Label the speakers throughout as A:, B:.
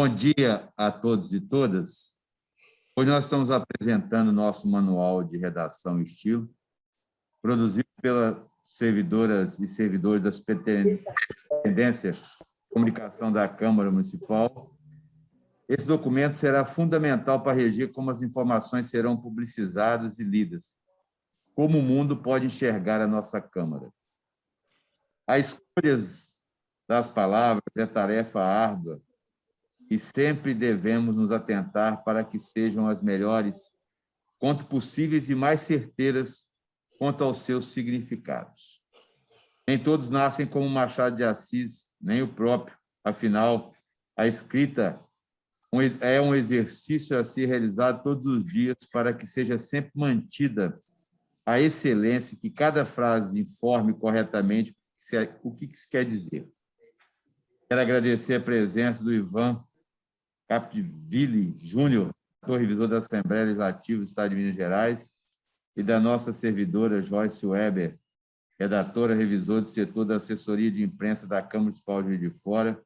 A: Bom dia a todos e todas. Hoje nós estamos apresentando nosso manual de redação e estilo, produzido pelas servidoras e servidores da Superintendência de Comunicação da Câmara Municipal. Esse documento será fundamental para regir como as informações serão publicizadas e lidas, como o mundo pode enxergar a nossa Câmara. A escolha das palavras é tarefa árdua e sempre devemos nos atentar para que sejam as melhores quanto possíveis e mais certeiras quanto aos seus significados. Nem todos nascem como Machado de Assis, nem o próprio. Afinal, a escrita é um exercício a ser realizado todos os dias para que seja sempre mantida a excelência, que cada frase informe corretamente o que isso quer dizer. Quero agradecer a presença do Ivan Capdeville Júnior, revisor da Assembleia Legislativa do Estado de Minas Gerais, e da nossa servidora Joyce Weber, redatora, revisor do setor da assessoria de imprensa da Câmara Municipal de Juiz de Fora,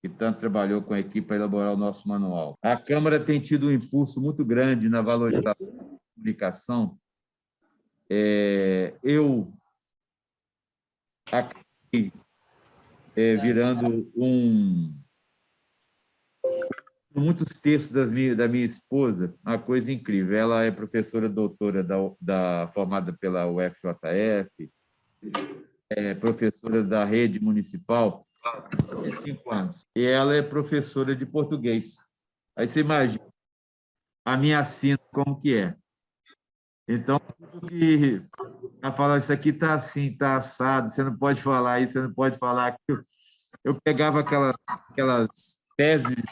A: que tanto trabalhou com a equipe para elaborar o nosso manual. A Câmara tem tido um impulso muito grande na valorização da comunicação. Eu acabei virando muitos textos da minha esposa, uma coisa incrível. Ela é professora doutora formada pela UFJF, é professora da rede municipal há 5 anos. E ela é professora de português. Aí você imagina a minha assina como que é. Então, tudo que ela fala, isso aqui está assim, está assado, você não pode falar isso, você não pode falar aquilo. Eu pegava aquelas teses de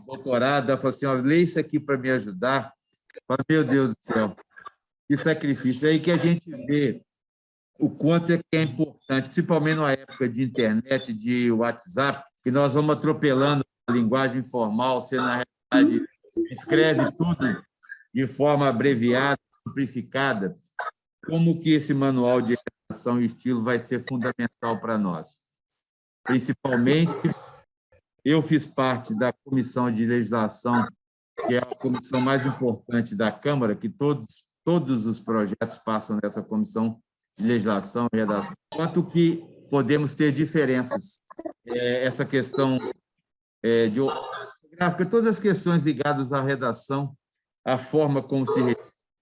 A: doutorado, ela falou assim, lê isso aqui para me ajudar. Eu falo, meu Deus do céu, que sacrifício. É aí que a gente vê o quanto é importante, principalmente numa época de internet, de WhatsApp, que nós vamos atropelando a linguagem informal, você, na realidade, escreve tudo de forma abreviada, simplificada. Como que esse manual de redação e estilo vai ser fundamental para nós? Principalmente, eu fiz parte da Comissão de Legislação, que é a comissão mais importante da Câmara, que todos os projetos passam nessa comissão de legislação e redação. Quanto que podemos ter diferenças, essa questão de gráfica, todas as questões ligadas à redação, a forma como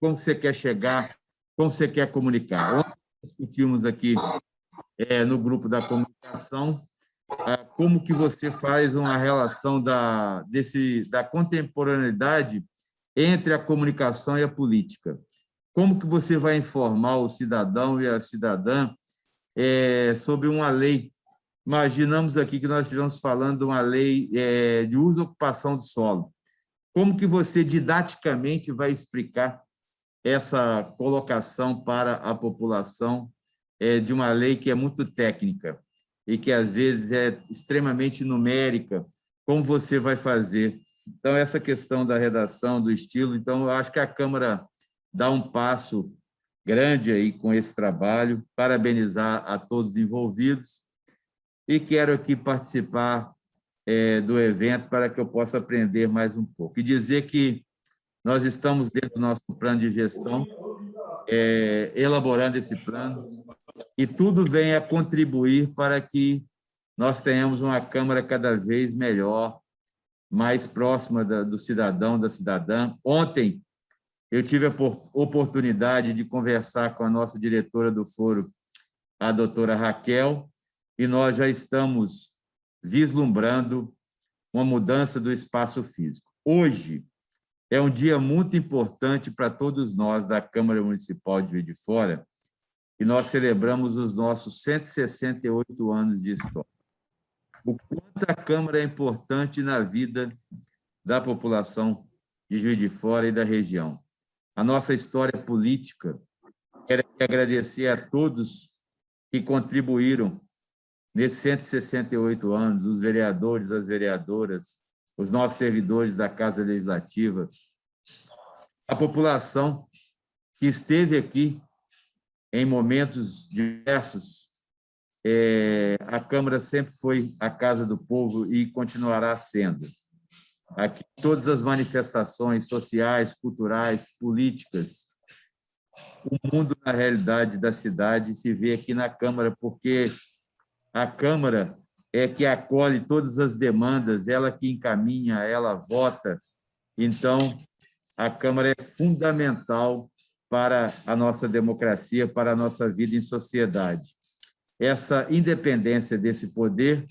A: você quer chegar, como você quer comunicar. Ontem discutimos aqui no grupo da comunicação como que você faz uma relação da contemporaneidade entre a comunicação e a política. Como que você vai informar o cidadão e a cidadã sobre uma lei? Imaginamos aqui que nós estivemos falando de uma lei de uso e ocupação do solo. Como que você didaticamente vai explicar essa colocação para a população de uma lei que é muito técnica e que, às vezes, é extremamente numérica? Como você vai fazer? Então, essa questão da redação, do estilo, então, eu acho que a Câmara dá um passo grande aí com esse trabalho, parabenizar a todos os envolvidos e quero aqui participar do evento para que eu possa aprender mais um pouco. E dizer que nós estamos dentro do nosso plano de gestão, elaborando esse plano, e tudo vem a contribuir para que nós tenhamos uma Câmara cada vez melhor, mais próxima do cidadão, da cidadã. Ontem, eu tive a oportunidade de conversar com a nossa diretora do foro, a doutora Raquel, e nós já estamos vislumbrando uma mudança do espaço físico. Hoje é um dia muito importante para todos nós da Câmara Municipal de Juiz de Fora, e nós celebramos os nossos 168 anos de história. O quanto a Câmara é importante na vida da população de Juiz de Fora e da região. A nossa história política, quero agradecer a todos que contribuíram nesses 168 anos, os vereadores, as vereadoras, os nossos servidores da Casa Legislativa, a população que esteve aqui em momentos diversos. A Câmara sempre foi a casa do povo e continuará sendo. aqui todas as manifestações sociais, culturais, políticas. O mundo, na realidade, da cidade se vê aqui na Câmara, porque a Câmara é que acolhe todas as demandas, ela que encaminha, ela vota. Então, a Câmara é fundamental para a nossa democracia, para a nossa vida em sociedade. Essa independência desse poder,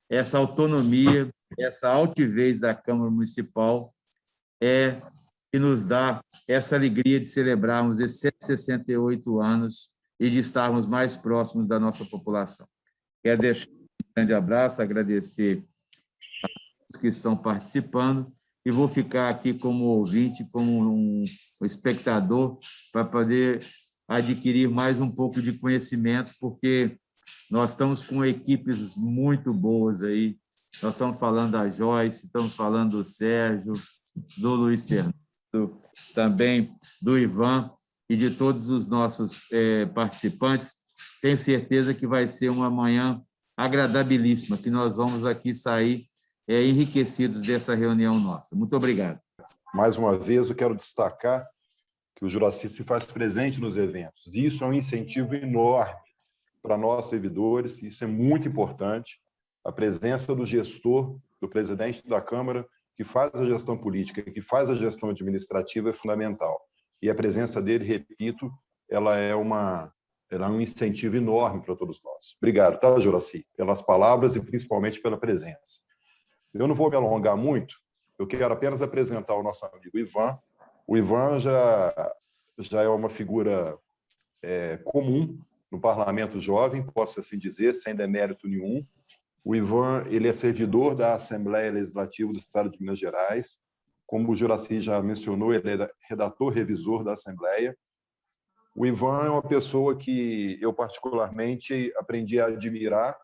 A: essa autonomia, essa altivez da Câmara Municipal é que nos dá essa alegria de celebrarmos esses 168 anos e de estarmos mais próximos da nossa população. Quero deixar um grande abraço, agradecer a todos que estão participando e vou ficar aqui como ouvinte, como um espectador, para poder adquirir mais um pouco de conhecimento, porque nós estamos com equipes muito boas aí. Nós estamos falando da Joyce, estamos falando do Sérgio, do Luiz Fernando, também do Ivan e de todos os nossos participantes. Tenho certeza que vai ser uma manhã agradabilíssima, que nós vamos aqui sair enriquecidos dessa reunião nossa. Muito obrigado.
B: Mais uma vez, eu quero destacar que o Juracy se faz presente nos eventos. Isso é um incentivo enorme para nós, servidores, isso é muito importante. A presença do gestor, do presidente da Câmara, que faz a gestão política, que faz a gestão administrativa, é fundamental. E a presença dele, repito, ela é um incentivo enorme para todos nós. Obrigado, tá, Juracy, pelas palavras e principalmente pela presença. Eu não vou me alongar muito, eu quero apenas apresentar o nosso amigo Ivan. O Ivan já é uma figura comum no Parlamento Jovem, posso assim dizer, sem demérito nenhum. O Ivan, ele é servidor da Assembleia Legislativa do Estado de Minas Gerais. Como o Juracy já mencionou, ele é redator revisor da Assembleia. O Ivan é uma pessoa que eu particularmente aprendi a admirar,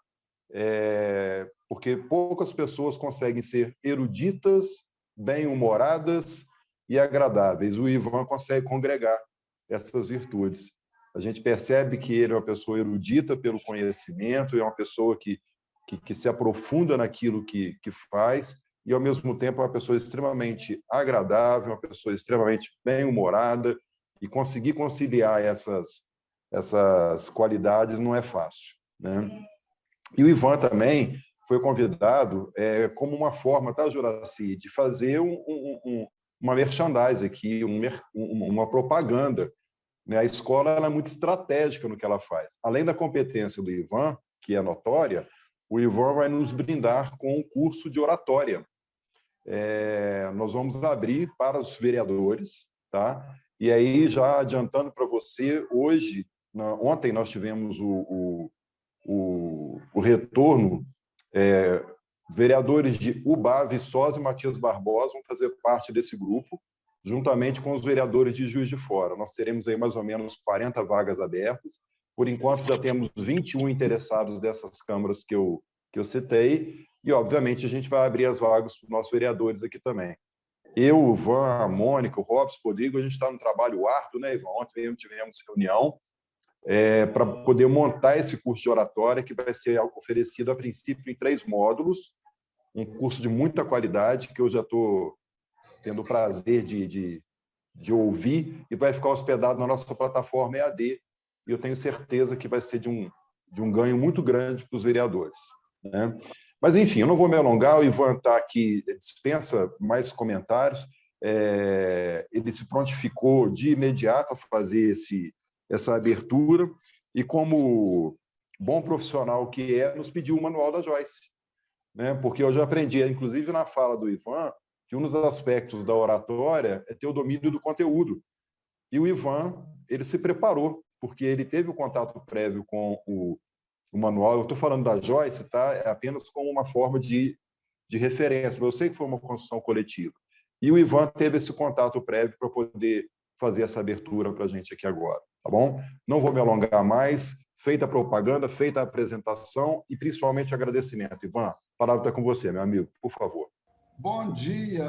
B: porque poucas pessoas conseguem ser eruditas, bem-humoradas e agradáveis. O Ivan consegue congregar essas virtudes. A gente percebe que ele é uma pessoa erudita pelo conhecimento, é uma pessoa que se aprofunda naquilo que faz e, ao mesmo tempo, é uma pessoa extremamente agradável, uma pessoa extremamente bem-humorada, e conseguir conciliar essas qualidades não é fácil, né? E o Ivan também foi convidado como uma forma, tá, Juracy, de fazer uma merchandising aqui, uma propaganda, né? A escola ela é muito estratégica no que ela faz. Além da competência do Ivan, que é notória, o Ivan vai nos brindar com um curso de oratória. Nós vamos abrir para os vereadores, tá? E aí, já adiantando para você, ontem nós tivemos o retorno, vereadores de Ubá, Viçosa e Matias Barbosa vão fazer parte desse grupo, juntamente com os vereadores de Juiz de Fora. Nós teremos aí mais ou menos 40 vagas abertas. Por enquanto, já temos 21 interessados dessas câmaras que eu citei, e, obviamente, a gente vai abrir as vagas para os nossos vereadores aqui também. Eu, o Ivan, a Mônica, o Robson, o Rodrigo, a gente está no trabalho árduo, né, Ivan? Ontem mesmo tivemos reunião para poder montar esse curso de oratória, que vai ser oferecido, a princípio, em 3 módulos, um curso de muita qualidade, que eu já estou tendo o prazer de ouvir, e vai ficar hospedado na nossa plataforma EAD, e eu tenho certeza que vai ser de um ganho muito grande para os vereadores, né? Mas, enfim, eu não vou me alongar, o Ivan está aqui, dispensa mais comentários, ele se prontificou de imediato a fazer essa abertura, e como bom profissional que nos pediu o manual da Joyce, né? Porque eu já aprendi, inclusive na fala do Ivan, que um dos aspectos da oratória é ter o domínio do conteúdo. E o Ivan, ele se preparou, porque ele teve o contato prévio com o manual. Eu estou falando da Joyce, tá? É apenas como uma forma de referência. Eu sei que foi uma construção coletiva. E o Ivan teve esse contato prévio para poder fazer essa abertura para a gente aqui agora, tá bom? Não vou me alongar mais. Feita a propaganda, feita a apresentação e, principalmente, agradecimento. Ivan, a palavra está com você, meu amigo, por favor.
C: Bom dia!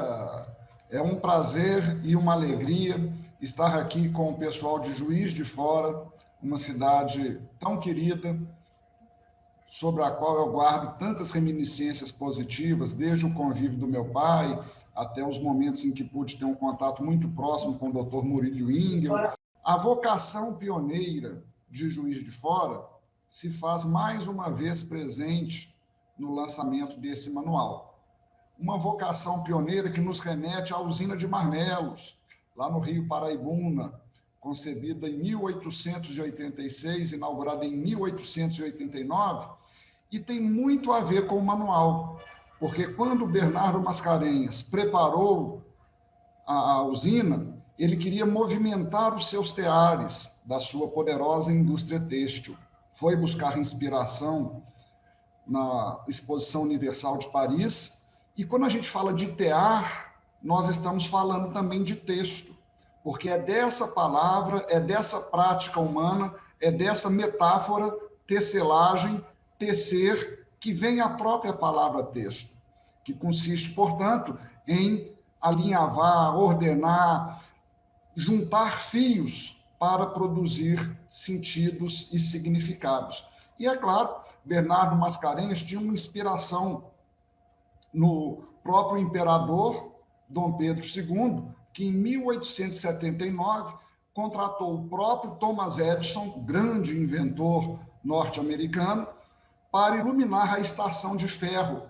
C: É um prazer e uma alegria estar aqui com o pessoal de Juiz de Fora, uma cidade tão querida, sobre a qual eu guardo tantas reminiscências positivas, desde o convívio do meu pai, até os momentos em que pude ter um contato muito próximo com o Dr. Murilo Ingel. A vocação pioneira de Juiz de Fora se faz mais uma vez presente no lançamento desse manual. Uma vocação pioneira que nos remete à usina de Marmelos, lá no Rio Paraibuna, concebida em 1886, inaugurada em 1889, e tem muito a ver com o manual, porque quando Bernardo Mascarenhas preparou a usina, ele queria movimentar os seus teares da sua poderosa indústria têxtil. Foi buscar inspiração na Exposição Universal de Paris, e quando a gente fala de tear, nós estamos falando também de texto, porque é dessa palavra, é dessa prática humana, é dessa metáfora, tecelagem, tecer, que vem a própria palavra texto, que consiste, portanto, em alinhavar, ordenar, juntar fios para produzir sentidos e significados. E, é claro, Bernardo Mascarenhas tinha uma inspiração no próprio imperador Dom Pedro II, que em 1879 contratou o próprio Thomas Edison, grande inventor norte-americano, para iluminar a estação de ferro,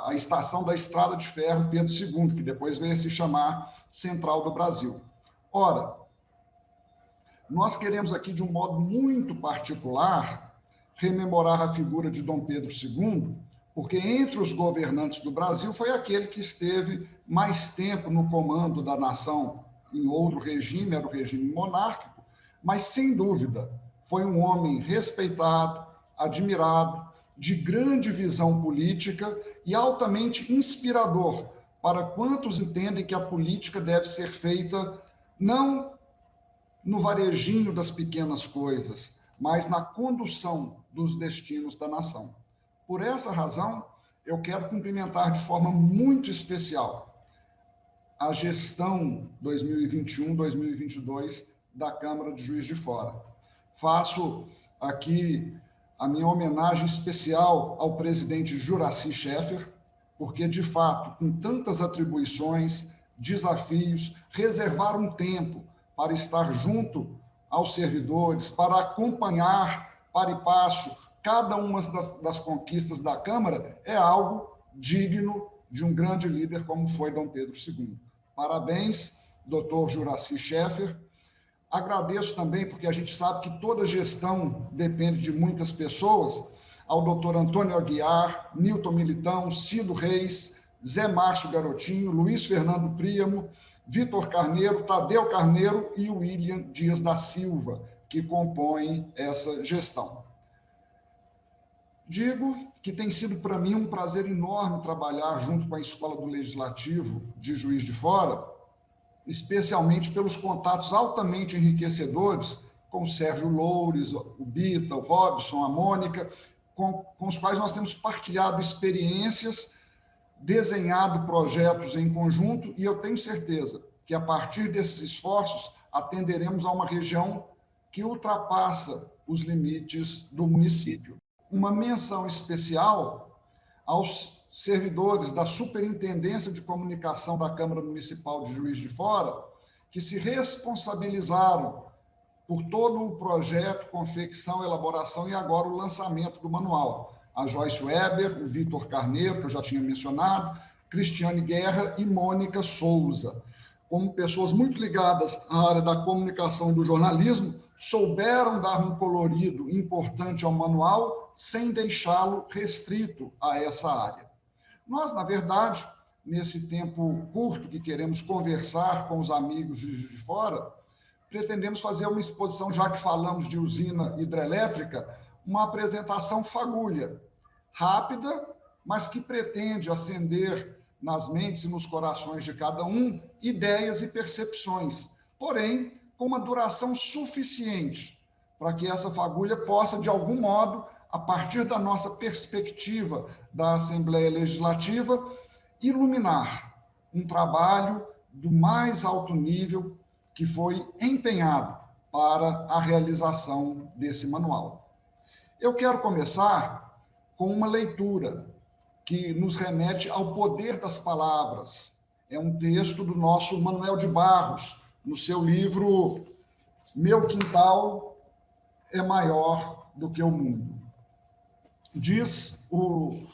C: a estação da Estrada de Ferro Pedro II, que depois veio a se chamar Central do Brasil. Ora, nós queremos aqui, de um modo muito particular, rememorar a figura de Dom Pedro II, porque entre os governantes do Brasil foi aquele que esteve mais tempo no comando da nação em outro regime, era o regime monárquico, mas, sem dúvida, foi um homem respeitado, admirado, de grande visão política e altamente inspirador para quantos entendem que a política deve ser feita não no varejinho das pequenas coisas, mas na condução dos destinos da nação. Por essa razão, eu quero cumprimentar de forma muito especial a gestão 2021-2022 da Câmara de Juiz de Fora. Faço aqui a minha homenagem especial ao presidente Juracy Scheffer, porque, de fato, com tantas atribuições, desafios, reservar um tempo para estar junto aos servidores, para acompanhar para e passo cada uma das conquistas da Câmara, é algo digno de um grande líder como foi Dom Pedro II. Parabéns, doutor Juracy Scheffer. Agradeço também, porque a gente sabe que toda gestão depende de muitas pessoas, ao doutor Antônio Aguiar, Nilton Militão, Cido Reis, Zé Márcio Garotinho, Luiz Fernando Príamo, Vitor Carneiro, Tadeu Carneiro e William Dias da Silva, que compõem essa gestão. Digo que tem sido para mim um prazer enorme trabalhar junto com a Escola do Legislativo de Juiz de Fora, especialmente pelos contatos altamente enriquecedores com o Sérgio Loures, o Bita, o Robson, a Mônica, com os quais nós temos partilhado experiências, desenhado projetos em conjunto, e eu tenho certeza que, a partir desses esforços, atenderemos a uma região que ultrapassa os limites do município. Uma menção especial aos servidores da Superintendência de Comunicação da Câmara Municipal de Juiz de Fora, que se responsabilizaram por todo o projeto, confecção, elaboração e agora o lançamento do manual. A Joyce Weber, o Vitor Carneiro, que eu já tinha mencionado, Cristiane Guerra e Mônica Souza. Como pessoas muito ligadas à área da comunicação e do jornalismo, souberam dar um colorido importante ao manual sem deixá-lo restrito a essa área. Nós, na verdade, nesse tempo curto que queremos conversar com os amigos de Juiz de Fora, pretendemos fazer uma exposição, já que falamos de usina hidrelétrica, uma apresentação fagulha, rápida, mas que pretende acender nas mentes e nos corações de cada um ideias e percepções, porém, com uma duração suficiente para que essa fagulha possa, de algum modo, a partir da nossa perspectiva da Assembleia Legislativa, iluminar um trabalho do mais alto nível que foi empenhado para a realização desse manual. Eu quero começar com uma leitura que nos remete ao poder das palavras. É um texto do nosso Manuel de Barros, no seu livro Meu Quintal é Maior do que o Mundo. Diz o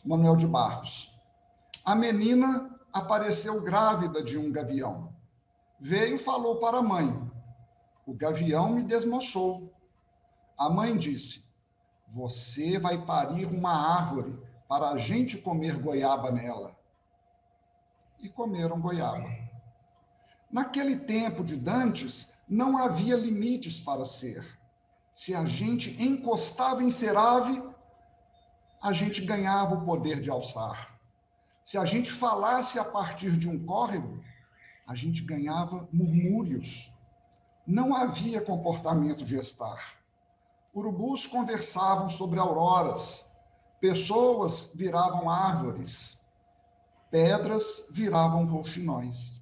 C: Manuel de Barros: a menina apareceu grávida de um gavião. Veio e falou para a mãe. O gavião me desmoçou. A mãe disse: você vai parir uma árvore para a gente comer goiaba nela. E comeram goiaba. Naquele tempo de Dantes, não havia limites para ser. Se a gente encostava em ser ave, a gente ganhava o poder de alçar. Se a gente falasse a partir de um córrego, a gente ganhava murmúrios. Não havia comportamento de estar. Urubus conversavam sobre auroras, pessoas viravam árvores, pedras viravam rouxinóis.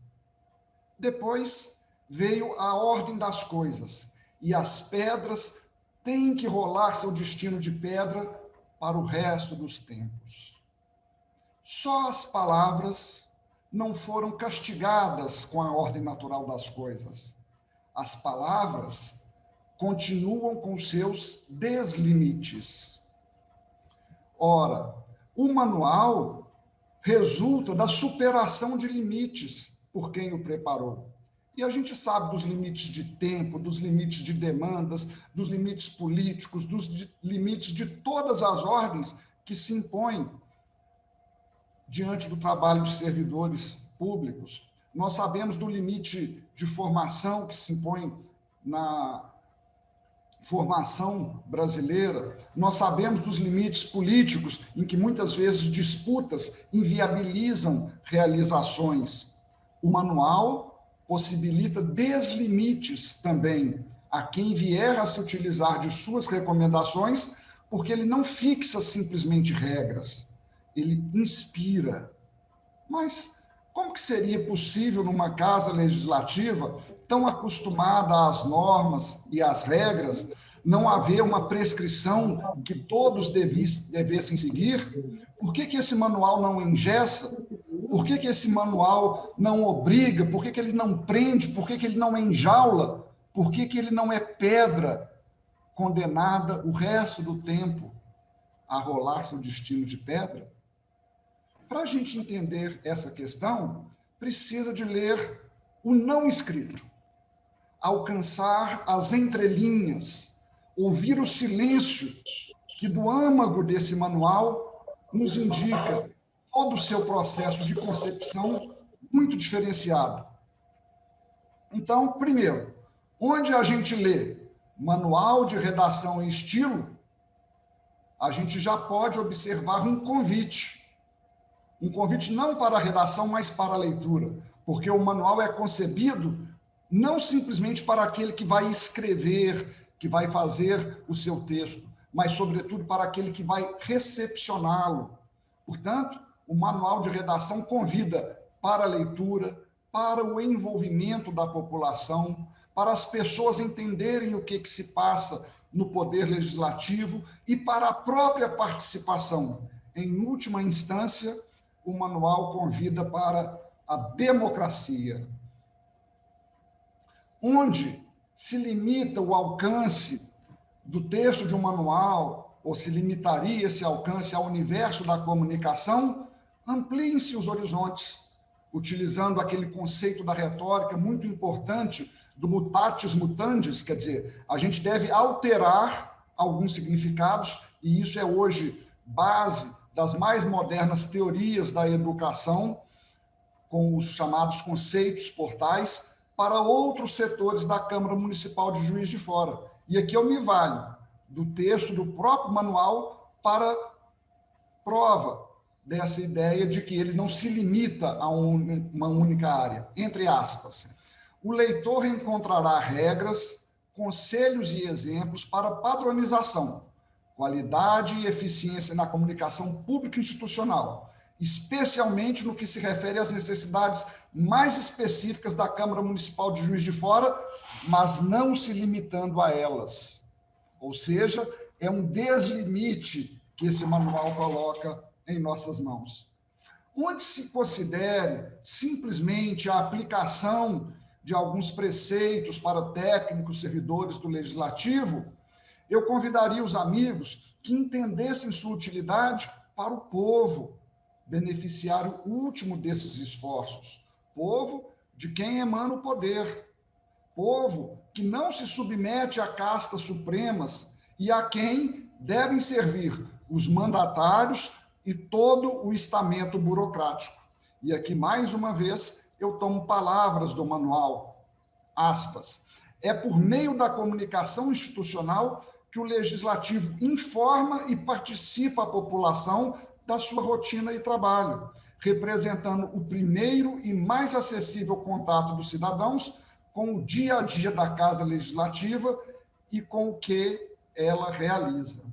C: Depois veio a ordem das coisas, e as pedras têm que rolar seu destino de pedra para o resto dos tempos. Só as palavras não foram castigadas com a ordem natural das coisas. As palavras continuam com seus deslimites. Ora, o manual resulta da superação de limites por quem o preparou. E a gente sabe dos limites de tempo, dos limites de demandas, dos limites políticos, dos limites de todas as ordens que se impõem diante do trabalho de servidores públicos. Nós sabemos do limite de formação que se impõe na formação brasileira, nós sabemos dos limites políticos em que muitas vezes disputas inviabilizam realizações. O manual possibilita deslimites também a quem vier a se utilizar de suas recomendações, porque ele não fixa simplesmente regras, ele inspira. Mas como que seria possível numa casa legislativa tão acostumada às normas e às regras, não haver uma prescrição que todos devessem seguir? Por que esse manual não engessa? Por que esse manual não obriga? Por que ele não prende? Por que ele não enjaula? Por que ele não é pedra condenada o resto do tempo a rolar seu destino de pedra? Para a gente entender essa questão, precisa de ler o não escrito, alcançar as entrelinhas, ouvir o silêncio que do âmago desse manual nos indica todo o seu processo de concepção muito diferenciado. Então, primeiro, onde a gente lê manual de redação e estilo, a gente já pode observar um convite não para a redação, mas para a leitura, porque o manual é concebido não simplesmente para aquele que vai escrever, que vai fazer o seu texto, mas, sobretudo, para aquele que vai recepcioná-lo. Portanto, o manual de redação convida para a leitura, para o envolvimento da população, para as pessoas entenderem o que se passa no poder legislativo e para a própria participação. Em última instância, o manual convida para a democracia. Onde se limita o alcance do texto de um manual, ou se limitaria esse alcance ao universo da comunicação, ampliem-se os horizontes, utilizando aquele conceito da retórica muito importante do mutatis mutandis, quer dizer, a gente deve alterar alguns significados, e isso é hoje base das mais modernas teorias da educação, com os chamados conceitos portais, para outros setores da Câmara Municipal de Juiz de Fora. E aqui eu me valho do texto do próprio manual para prova dessa ideia de que ele não se limita a uma única área. Entre aspas, o leitor encontrará regras, conselhos e exemplos para padronização, qualidade e eficiência na comunicação pública e institucional, especialmente no que se refere às necessidades mais específicas da Câmara Municipal de Juiz de Fora, mas não se limitando a elas. Ou seja, é um deslimite que esse manual coloca em nossas mãos. Onde se considere simplesmente a aplicação de alguns preceitos para técnicos servidores do Legislativo, eu convidaria os amigos que entendessem sua utilidade para o povo, beneficiário último desses esforços, povo de quem emana o poder, povo que não se submete a castas supremas e a quem devem servir os mandatários e todo o estamento burocrático. E aqui, mais uma vez, eu tomo palavras do manual, aspas, é por meio da comunicação institucional que o Legislativo informa e participa a população da sua rotina e trabalho, representando o primeiro e mais acessível contato dos cidadãos com o dia a dia da Casa Legislativa e com o que ela realiza.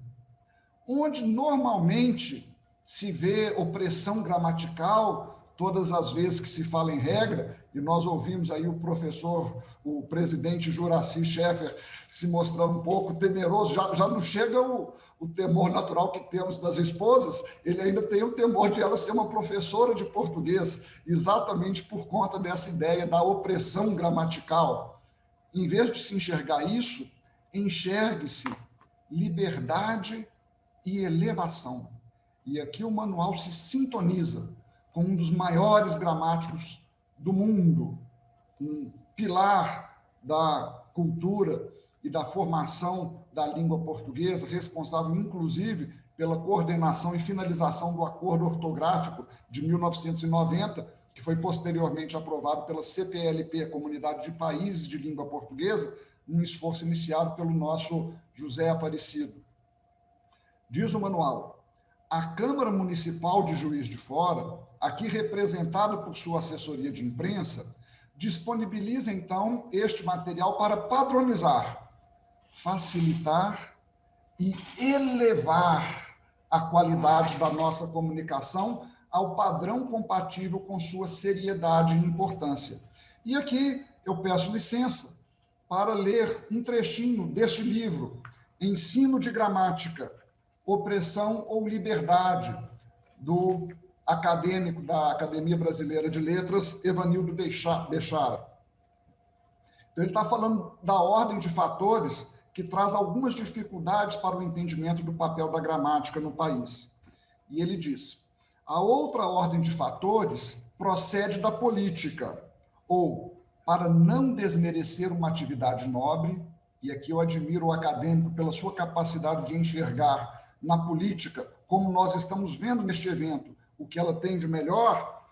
C: Onde normalmente se vê opressão gramatical, todas as vezes que se fala em regra, e nós ouvimos aí o professor, o presidente Juraci Scheffer se mostrando um pouco temeroso, já não chega o temor natural que temos das esposas, ele ainda tem o temor de ela ser uma professora de português, exatamente por conta dessa ideia da opressão gramatical. Em vez de se enxergar isso, enxergue-se liberdade e elevação. E aqui o manual se sintoniza com um dos maiores gramáticos do mundo, um pilar da cultura e da formação da língua portuguesa, responsável, inclusive, pela coordenação e finalização do Acordo Ortográfico de 1990, que foi posteriormente aprovado pela CPLP, Comunidade de Países de Língua Portuguesa, um esforço iniciado pelo nosso José Aparecido. Diz o manual, a Câmara Municipal de Juiz de Fora, aqui representada por sua assessoria de imprensa, disponibiliza, então, este material para padronizar, facilitar e elevar a qualidade da nossa comunicação ao padrão compatível com sua seriedade e importância. E aqui eu peço licença para ler um trechinho deste livro, Ensino de Gramática, Opressão ou Liberdade, do acadêmico da Academia Brasileira de Letras, Evanildo Bechara. Então, ele está falando da ordem de fatores que traz algumas dificuldades para o entendimento do papel da gramática no país. E ele diz, a outra ordem de fatores procede da política, ou, para não desmerecer uma atividade nobre, e aqui eu admiro o acadêmico pela sua capacidade de enxergar na política, como nós estamos vendo neste evento, o que ela tem de melhor,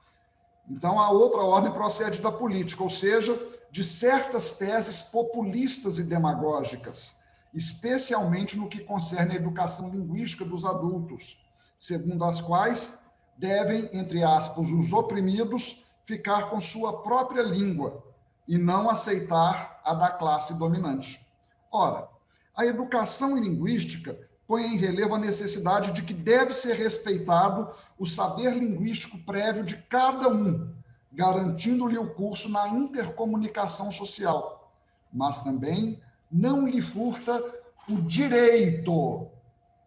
C: então a outra ordem procede da política, ou seja, de certas teses populistas e demagógicas, especialmente no que concerne a educação linguística dos adultos, segundo as quais devem, entre aspas, os oprimidos, ficar com sua própria língua e não aceitar a da classe dominante. Ora, a educação linguística põe em relevo a necessidade de que deve ser respeitado o saber linguístico prévio de cada um, garantindo-lhe o curso na intercomunicação social, mas também não lhe furta o direito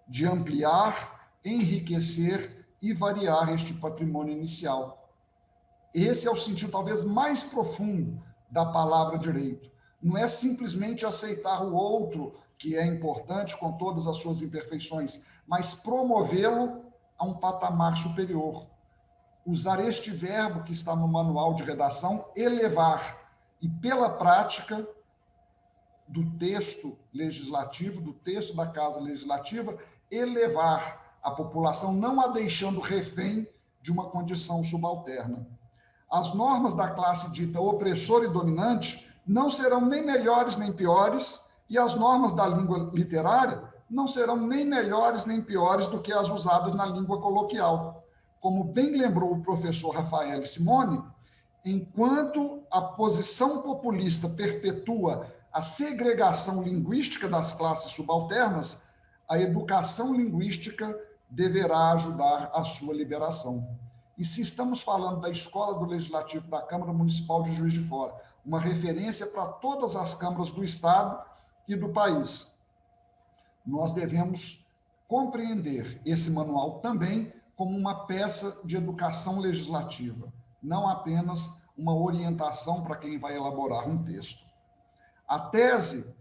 C: de ampliar, enriquecer e variar este patrimônio inicial. Esse é o sentido talvez mais profundo da palavra direito. Não é simplesmente aceitar o outro, que é importante com todas as suas imperfeições, mas promovê-lo a um patamar superior. Usar este verbo que está no manual de redação, elevar, e pela prática do texto legislativo, do texto da Casa Legislativa, elevar a população, não a deixando refém de uma condição subalterna. As normas da classe dita opressora e dominante não serão nem melhores nem piores, e as normas da língua literária não serão nem melhores nem piores do que as usadas na língua coloquial. Como bem lembrou o professor Rafael Simone, enquanto a posição populista perpetua a segregação linguística das classes subalternas, a educação linguística deverá ajudar a sua liberação. E se estamos falando da Escola do Legislativo da Câmara Municipal de Juiz de Fora, uma referência para todas as câmaras do Estado e do país, nós devemos compreender esse manual também como uma peça de educação legislativa, não apenas uma orientação para quem vai elaborar um texto. A tese,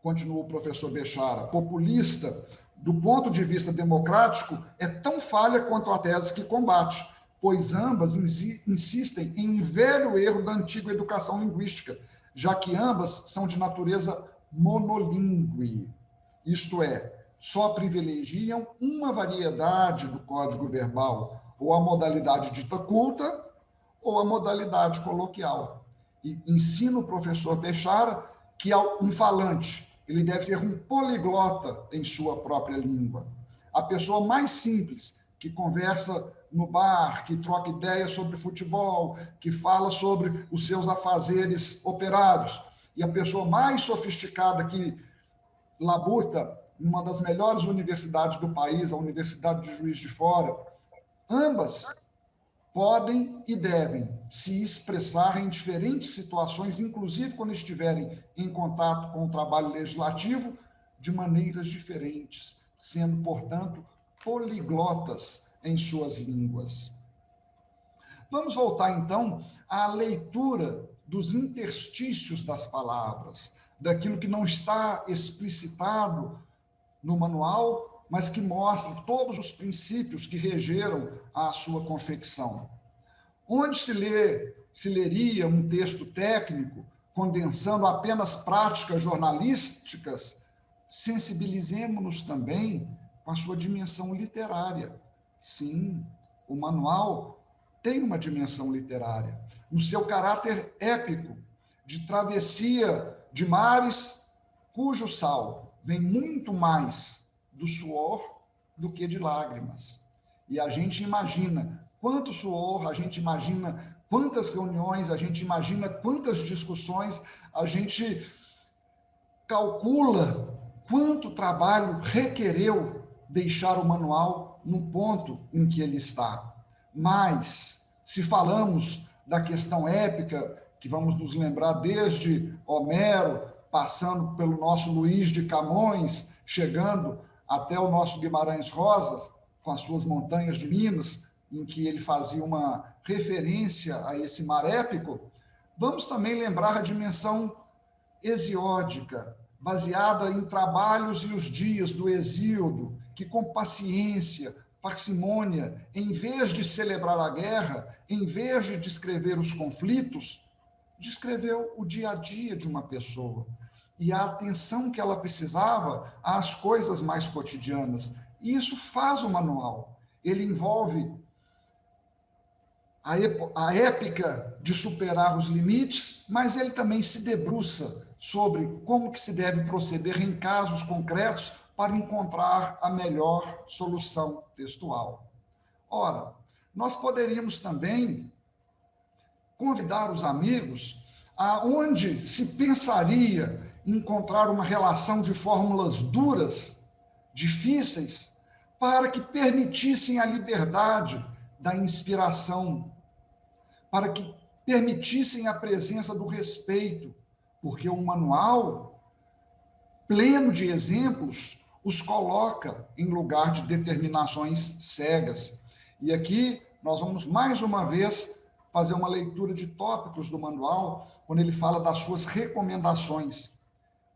C: continuou o professor Bechara, populista, do ponto de vista democrático, é tão falha quanto a tese que combate, pois ambas insistem em um velho erro da antiga educação linguística, já que ambas são de natureza monolíngue, isto é, só privilegiam uma variedade do código verbal, ou a modalidade dita culta, ou a modalidade coloquial. E ensina o professor Bechara que um falante, ele deve ser um poliglota em sua própria língua. A pessoa mais simples, que conversa no bar, que troca ideias sobre futebol, que fala sobre os seus afazeres operários, e a pessoa mais sofisticada que labuta numa das melhores universidades do país, a Universidade de Juiz de Fora, ambas podem e devem se expressar em diferentes situações, inclusive quando estiverem em contato com o trabalho legislativo, de maneiras diferentes, sendo, portanto, poliglotas em suas línguas. Vamos voltar, então, à leitura dos interstícios das palavras, daquilo que não está explicitado no manual, mas que mostra todos os princípios que regeram a sua confecção. Onde se leria um texto técnico, condensando apenas práticas jornalísticas, sensibilizemos-nos também com a sua dimensão literária. Sim, o manual tem uma dimensão literária, no seu caráter épico, de travessia de mares, cujo sal vem muito mais do suor do que de lágrimas. E a gente imagina quanto suor, a gente imagina quantas reuniões, a gente imagina quantas discussões, a gente calcula quanto trabalho requereu deixar o manual no ponto em que ele está. Mas, se falamos da questão épica, que vamos nos lembrar desde Homero, passando pelo nosso Luís de Camões, chegando até o nosso Guimarães Rosas, com as suas montanhas de Minas, em que ele fazia uma referência a esse mar épico, vamos também lembrar a dimensão hesiódica, baseada em trabalhos e os dias do Hesíodo, que com paciência, parcimônia, em vez de celebrar a guerra, em vez de descrever os conflitos, descreveu o dia a dia de uma pessoa e a atenção que ela precisava às coisas mais cotidianas. E isso faz o manual. Ele envolve a épica de superar os limites, mas ele também se debruça sobre como que se deve proceder em casos concretos para encontrar a melhor solução textual. Ora, nós poderíamos também convidar os amigos aonde se pensaria encontrar uma relação de fórmulas duras, difíceis, para que permitissem a liberdade da inspiração, para que permitissem a presença do respeito, porque o manual, pleno de exemplos, os coloca em lugar de determinações cegas. E aqui nós vamos mais uma vez fazer uma leitura de tópicos do manual, quando ele fala das suas recomendações.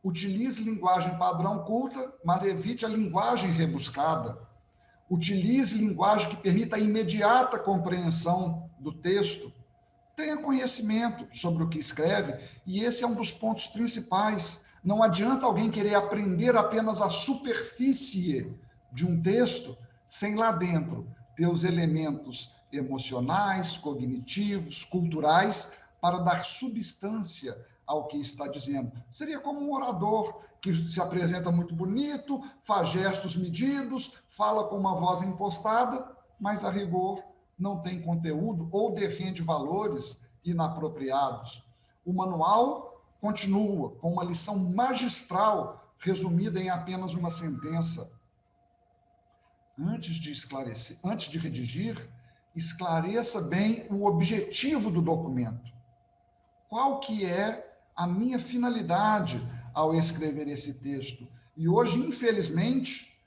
C: Utilize linguagem padrão culta, mas evite a linguagem rebuscada. Utilize linguagem que permita a imediata compreensão do texto. Tenha conhecimento sobre o que escreve, e esse é um dos pontos principais. Não adianta alguém querer aprender apenas a superfície de um texto, sem lá dentro ter os elementos emocionais, cognitivos, culturais, para dar substância ao que está dizendo. Seria como um orador que se apresenta muito bonito, faz gestos medidos, fala com uma voz impostada, mas a rigor não tem conteúdo ou defende valores inapropriados. O manual continua com uma lição magistral resumida em apenas uma sentença. Antes de redigir, esclareça bem o objetivo do documento. Qual que é a minha finalidade ao escrever esse texto? E hoje, infelizmente,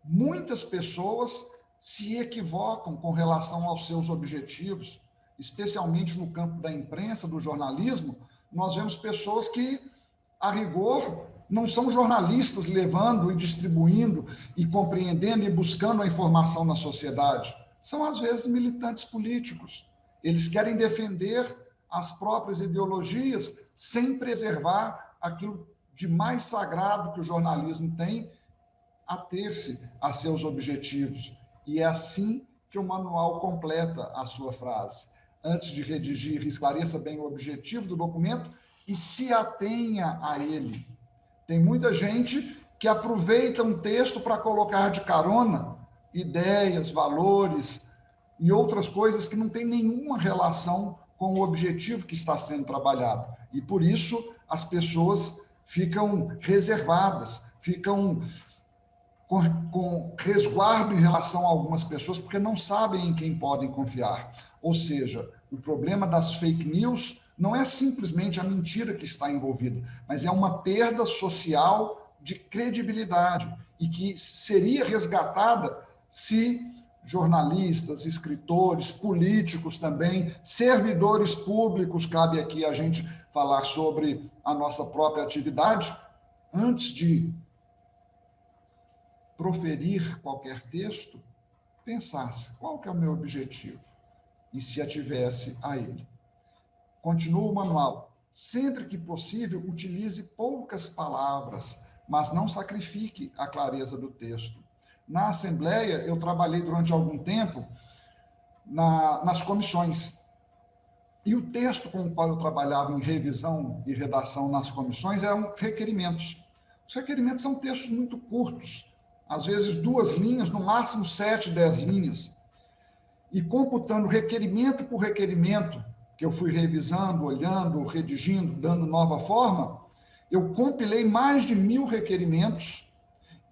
C: muitas pessoas se equivocam com relação aos seus objetivos, especialmente no campo da imprensa, do jornalismo. Nós vemos pessoas que, a rigor, não são jornalistas levando e distribuindo e compreendendo e buscando a informação na sociedade. São, às vezes, militantes políticos. Eles querem defender as próprias ideologias sem preservar aquilo de mais sagrado que o jornalismo tem, a ter-se a seus objetivos. E é assim que o manual completa a sua frase. Antes de redigir, esclareça bem o objetivo do documento e se atenha a ele. Tem muita gente que aproveita um texto para colocar de carona ideias, valores e outras coisas que não têm nenhuma relação com o objetivo que está sendo trabalhado. E por isso as pessoas ficam reservadas, ficam com resguardo em relação a algumas pessoas, porque não sabem em quem podem confiar. Ou seja, o problema das fake news não é simplesmente a mentira que está envolvida, mas é uma perda social de credibilidade e que seria resgatada se jornalistas, escritores, políticos também, servidores públicos, cabe aqui a gente falar sobre a nossa própria atividade, antes de proferir qualquer texto, pensasse qual que é o meu objetivo e se ativesse a ele. Continua o manual. Sempre que possível, utilize poucas palavras, mas não sacrifique a clareza do texto. Na Assembleia, eu trabalhei durante algum tempo nas comissões. E o texto com o qual eu trabalhava em revisão e redação nas comissões eram requerimentos. Os requerimentos são textos muito curtos, às vezes 2 linhas, no máximo 7, 10 linhas. E computando requerimento por requerimento, que eu fui revisando, olhando, redigindo, dando nova forma, eu compilei mais de 1000 requerimentos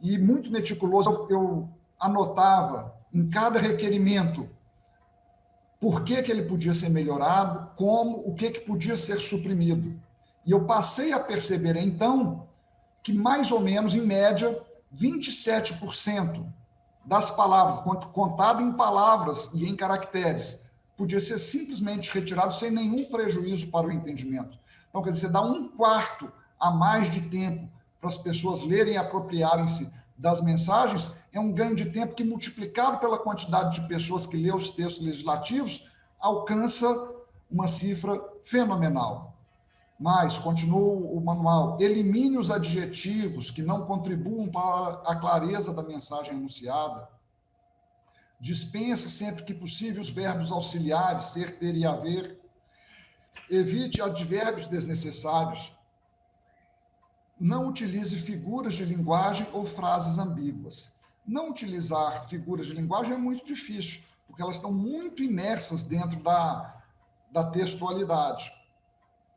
C: e, muito meticuloso, eu anotava em cada requerimento por que ele podia ser melhorado, como, o que podia ser suprimido. E eu passei a perceber, então, que mais ou menos, em média, 27% das palavras, contado em palavras e em caracteres, podia ser simplesmente retirado sem nenhum prejuízo para o entendimento. Então, quer dizer, você dá 1/4 a mais de tempo para as pessoas lerem e apropriarem-se das mensagens, é um ganho de tempo que, multiplicado pela quantidade de pessoas que lê os textos legislativos, alcança uma cifra fenomenal. Mas, continua o manual, elimine os adjetivos que não contribuam para a clareza da mensagem enunciada. Dispense sempre que possível os verbos auxiliares, ser, ter e haver. Evite advérbios desnecessários. Não utilize figuras de linguagem ou frases ambíguas. Não utilizar figuras de linguagem é muito difícil, porque elas estão muito imersas dentro da textualidade.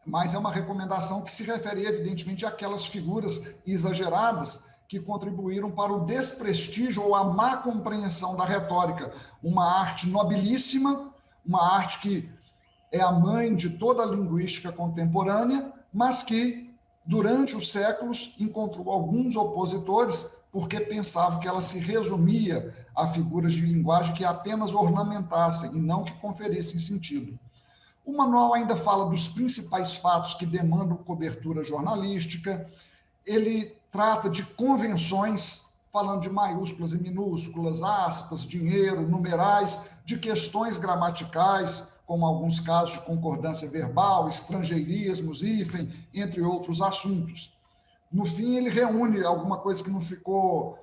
C: Mas é uma recomendação que se refere, evidentemente, àquelas figuras exageradas que contribuíram para o desprestígio ou a má compreensão da retórica. Uma arte nobilíssima, uma arte que é a mãe de toda a linguística contemporânea, mas que, durante os séculos, encontrou alguns opositores porque pensavam que ela se resumia a figuras de linguagem que apenas ornamentassem e não que conferissem sentido. O manual ainda fala dos principais fatos que demandam cobertura jornalística, ele trata de convenções, falando de maiúsculas e minúsculas, aspas, dinheiro, numerais, de questões gramaticais, como alguns casos de concordância verbal, estrangeirismos, hífen, entre outros assuntos. No fim, ele reúne alguma coisa que não ficou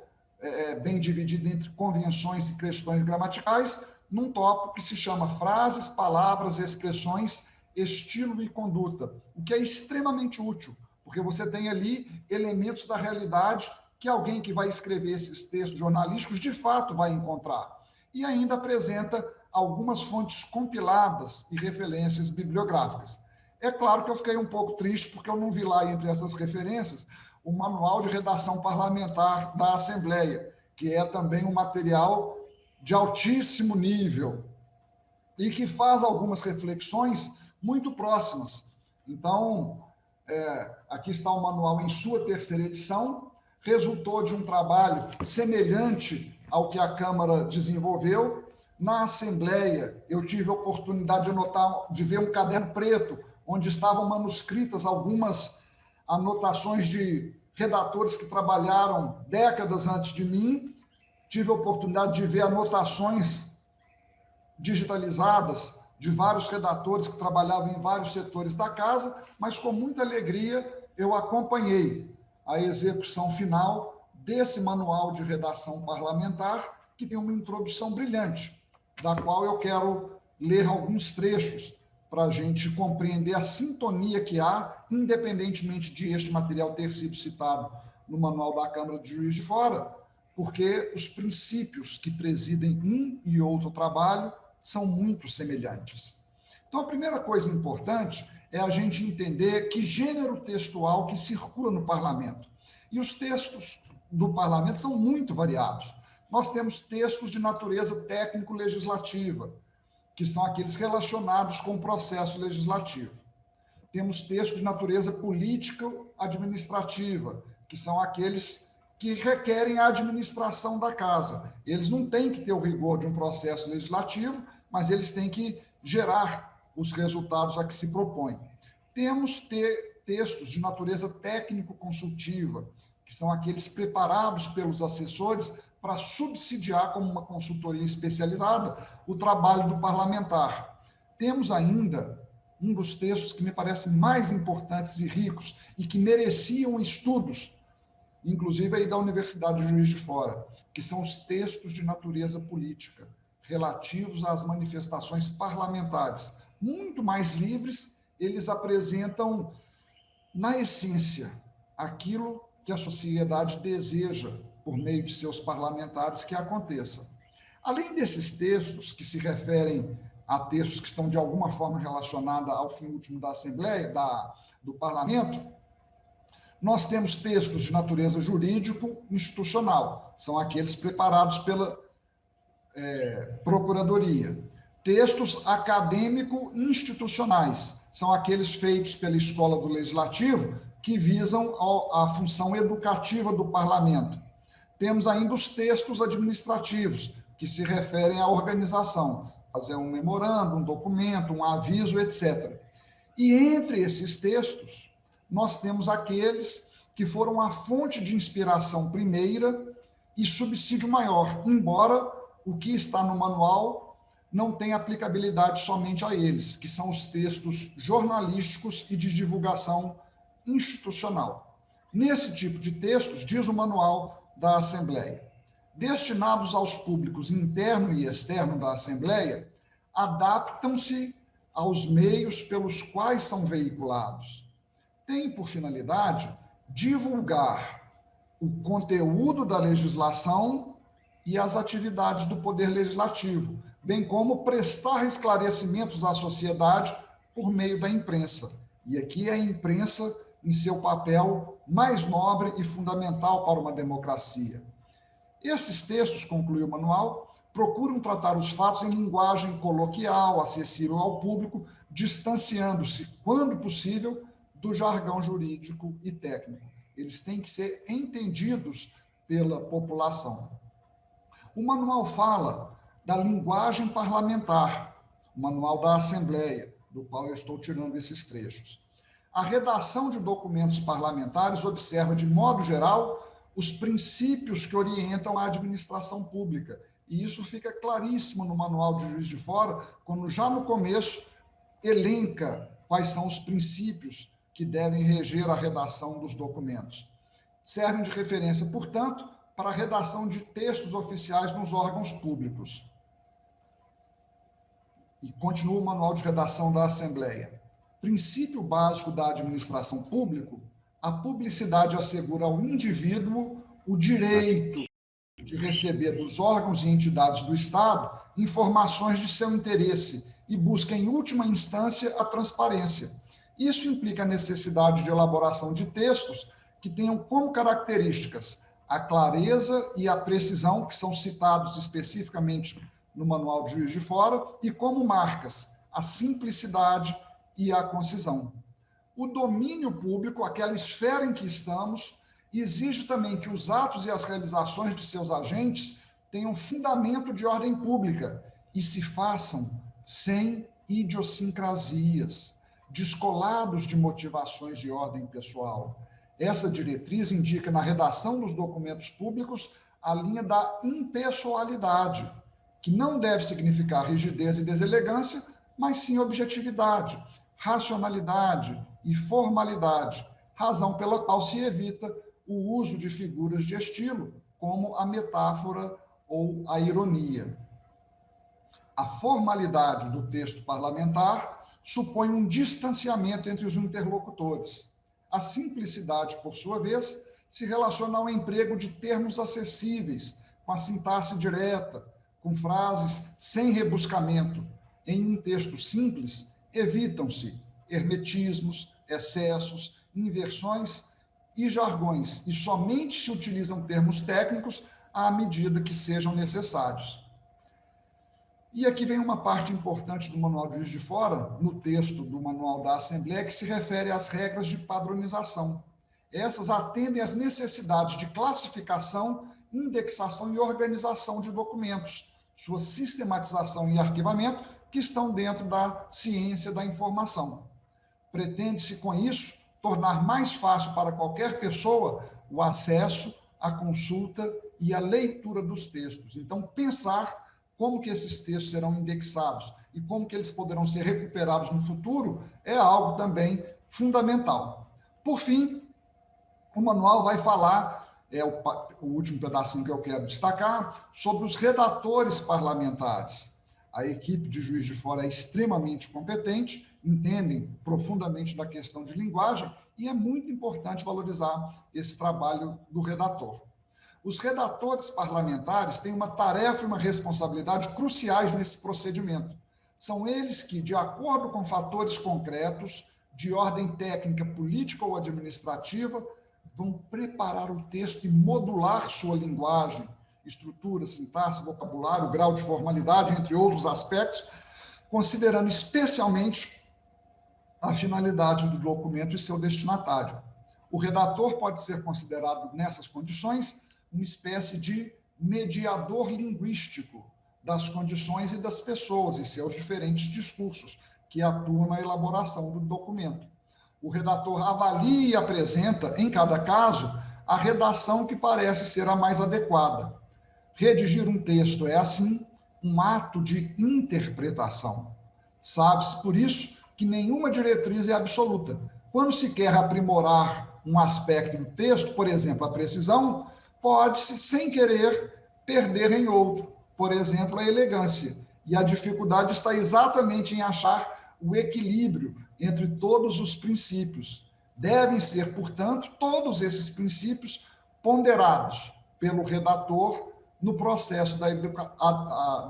C: bem dividida entre convenções e questões gramaticais, num tópico que se chama frases, palavras, expressões, estilo e conduta, o que é extremamente útil, porque você tem ali elementos da realidade que alguém que vai escrever esses textos jornalísticos de fato vai encontrar. E ainda apresenta algumas fontes compiladas e referências bibliográficas. É claro que eu fiquei um pouco triste porque eu não vi lá entre essas referências o Manual de Redação Parlamentar da Assembleia, que é também um material de altíssimo nível e que faz algumas reflexões muito próximas. Então, aqui está o manual em sua 3ª edição, resultou de um trabalho semelhante ao que a Câmara desenvolveu. Na Assembleia, eu tive a oportunidade de ver um caderno preto, onde estavam manuscritas algumas anotações de redatores que trabalharam décadas antes de mim. Tive a oportunidade de ver anotações digitalizadas de vários redatores que trabalhavam em vários setores da casa, mas com muita alegria eu acompanhei a execução final desse manual de redação parlamentar, que tem uma introdução brilhante, da qual eu quero ler alguns trechos para a gente compreender a sintonia que há, independentemente de este material ter sido citado no Manual da Câmara de Juiz de Fora, porque os princípios que presidem um e outro trabalho são muito semelhantes. Então, a primeira coisa importante é a gente entender que gênero textual que circula no parlamento. E os textos do parlamento são muito variados. Nós temos textos de natureza técnico-legislativa, que são aqueles relacionados com o processo legislativo. Temos textos de natureza político-administrativa, que são aqueles que requerem a administração da casa. Eles não têm que ter o rigor de um processo legislativo, mas eles têm que gerar os resultados a que se propõe. Temos textos de natureza técnico-consultiva, que são aqueles preparados pelos assessores para subsidiar, como uma consultoria especializada, o trabalho do parlamentar. Temos ainda um dos textos que me parecem mais importantes e ricos e que mereciam estudos, inclusive aí da Universidade de Juiz de Fora, que são os textos de natureza política, relativos às manifestações parlamentares. Muito mais livres, eles apresentam, na essência, aquilo que a sociedade deseja, por meio de seus parlamentares, que aconteça. Além desses textos, que se referem a textos que estão de alguma forma relacionados ao fim último da Assembleia, do Parlamento, nós temos textos de natureza jurídico-institucional, são aqueles preparados pela Procuradoria. Textos acadêmico-institucionais, são aqueles feitos pela Escola do Legislativo, que visam a função educativa do Parlamento. Temos ainda os textos administrativos, que se referem à organização, fazer um memorando, um documento, um aviso, etc. E entre esses textos, nós temos aqueles que foram a fonte de inspiração primeira e subsídio maior, embora o que está no manual não tenha aplicabilidade somente a eles, que são os textos jornalísticos e de divulgação institucional. Nesse tipo de textos, diz o manual da Assembleia, destinados aos públicos interno e externo da Assembleia, adaptam-se aos meios pelos quais são veiculados. Tem por finalidade divulgar o conteúdo da legislação e as atividades do Poder Legislativo, bem como prestar esclarecimentos à sociedade por meio da imprensa. E aqui é a imprensa em seu papel mais nobre e fundamental para uma democracia. Esses textos, conclui o manual, procuram tratar os fatos em linguagem coloquial, acessível ao público, distanciando-se, quando possível, do jargão jurídico e técnico. Eles têm que ser entendidos pela população. O manual fala da linguagem parlamentar, o manual da Assembleia, do qual eu estou tirando esses trechos. A redação de documentos parlamentares observa, de modo geral, os princípios que orientam a administração pública. E isso fica claríssimo no Manual de Juiz de Fora, quando já no começo elenca quais são os princípios que devem reger a redação dos documentos. Servem de referência, portanto, para a redação de textos oficiais nos órgãos públicos. E continua o Manual de Redação da Assembleia. Princípio básico da administração pública, a publicidade assegura ao indivíduo o direito de receber dos órgãos e entidades do Estado informações de seu interesse e busca, em última instância, a transparência. Isso implica a necessidade de elaboração de textos que tenham como características a clareza e a precisão, que são citados especificamente no Manual de Juiz de Fora, e como marcas a simplicidade e a concisão. O domínio público, aquela esfera em que estamos, e exige também que os atos e as realizações de seus agentes tenham fundamento de ordem pública e se façam sem idiosincrasias, descolados de motivações de ordem pessoal. Essa diretriz indica na redação dos documentos públicos a linha da impessoalidade, que não deve significar rigidez e deselegância, mas sim objetividade, racionalidade e formalidade, razão pela qual se evita o uso de figuras de estilo, como a metáfora ou a ironia. A formalidade do texto parlamentar supõe um distanciamento entre os interlocutores. A simplicidade, por sua vez, se relaciona ao emprego de termos acessíveis, com a sintaxe direta, com frases sem rebuscamento. Em um texto simples, evitam-se hermetismos, excessos, inversões e jargões, e somente se utilizam termos técnicos à medida que sejam necessários. E aqui vem uma parte importante do Manual de Juiz de Fora, no texto do Manual da Assembleia, que se refere às regras de padronização. Essas atendem às necessidades de classificação, indexação e organização de documentos, sua sistematização e arquivamento, que estão dentro da ciência da informação. Pretende-se, com isso, tornar mais fácil para qualquer pessoa o acesso, a consulta e a leitura dos textos. Então, pensar como que esses textos serão indexados e como que eles poderão ser recuperados no futuro é algo também fundamental. Por fim, o manual vai falar, o último pedacinho que eu quero destacar, sobre os redatores parlamentares. A equipe de Juiz de Fora é extremamente competente, entendem profundamente da questão de linguagem e é muito importante valorizar esse trabalho do redator. Os redatores parlamentares têm uma tarefa e uma responsabilidade cruciais nesse procedimento. São eles que, de acordo com fatores concretos, de ordem técnica, política ou administrativa, vão preparar o texto e modular sua linguagem, estrutura, sintaxe, vocabulário, grau de formalidade, entre outros aspectos, considerando especialmente a finalidade do documento e seu destinatário. O redator pode ser considerado, nessas condições, uma espécie de mediador linguístico das condições e das pessoas e seus diferentes discursos que atuam na elaboração do documento. O redator avalia e apresenta, em cada caso, a redação que parece ser a mais adequada. Redigir um texto é, assim, um ato de interpretação. Sabe-se, por isso, que nenhuma diretriz é absoluta. Quando se quer aprimorar um aspecto do texto, por exemplo, a precisão, pode-se, sem querer, perder em outro, por exemplo, a elegância. E a dificuldade está exatamente em achar o equilíbrio entre todos os princípios. Devem ser, portanto, todos esses princípios ponderados pelo redator no processo da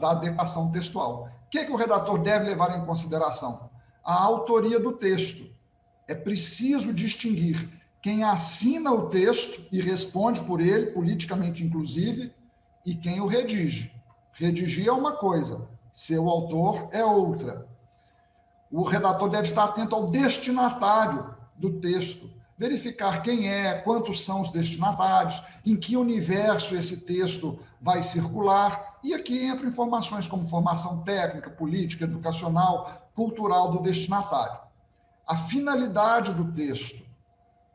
C: adequação textual. O que o redator deve levar em consideração? A autoria do texto. É preciso distinguir quem assina o texto e responde por ele, politicamente inclusive, e quem o redige. Redigir é uma coisa, ser o autor é outra. O redator deve estar atento ao destinatário do texto, verificar quem é, quantos são os destinatários, em que universo esse texto vai circular, e aqui entram informações como formação técnica, política, educacional, cultural do destinatário. A finalidade do texto.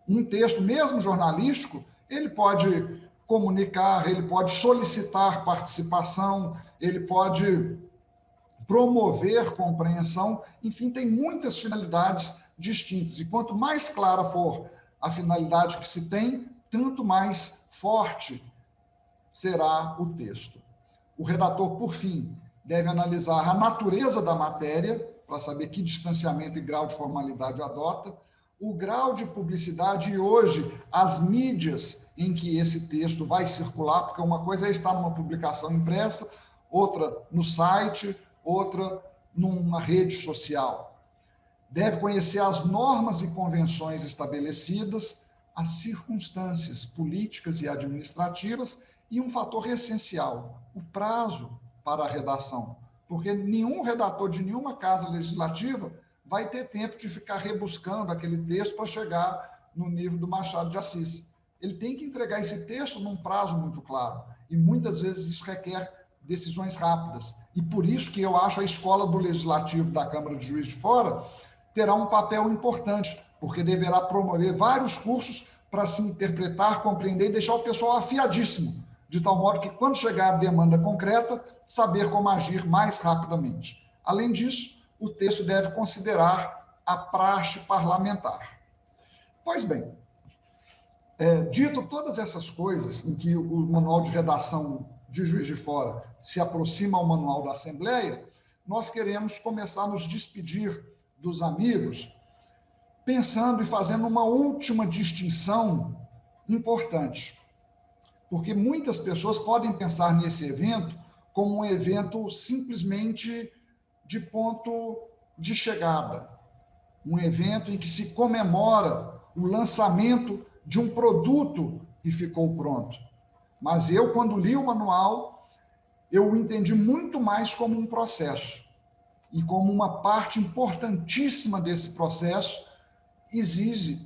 C: Um texto, mesmo jornalístico, ele pode comunicar, ele pode solicitar participação, ele pode promover compreensão, enfim, tem muitas finalidades distintas. E quanto mais clara for a finalidade que se tem, tanto mais forte será o texto. O redator, por fim, deve analisar a natureza da matéria, para saber que distanciamento e grau de formalidade adota, o grau de publicidade e, hoje, as mídias em que esse texto vai circular, porque uma coisa é estar numa publicação impressa, outra no site, outra numa rede social. Deve conhecer as normas e convenções estabelecidas, as circunstâncias políticas e administrativas e um fator essencial, o prazo para a redação, porque nenhum redator de nenhuma casa legislativa vai ter tempo de ficar rebuscando aquele texto para chegar no nível do Machado de Assis. ele tem que entregar esse texto num prazo muito claro. E muitas vezes isso requer decisões rápidas. E por isso que eu acho a escola do Legislativo da Câmara de Juiz de Fora terá um papel importante, porque deverá promover vários cursos para se interpretar, compreender e deixar o pessoal afiadíssimo, de tal modo que, quando chegar a demanda concreta, saber como agir mais rapidamente. Além disso, o texto deve considerar a praxe parlamentar. Pois bem, dito todas essas coisas, em que o manual de redação de Juiz de Fora se aproxima ao manual da Assembleia, nós queremos começar a nos despedir dos amigos, pensando e fazendo uma última distinção importante. Porque muitas pessoas podem pensar nesse evento como um evento simplesmente de ponto de chegada. Um evento em que se comemora o lançamento de um produto que ficou pronto. Mas eu, quando li o manual, eu o entendi muito mais como um processo. E como uma parte importantíssima desse processo, existe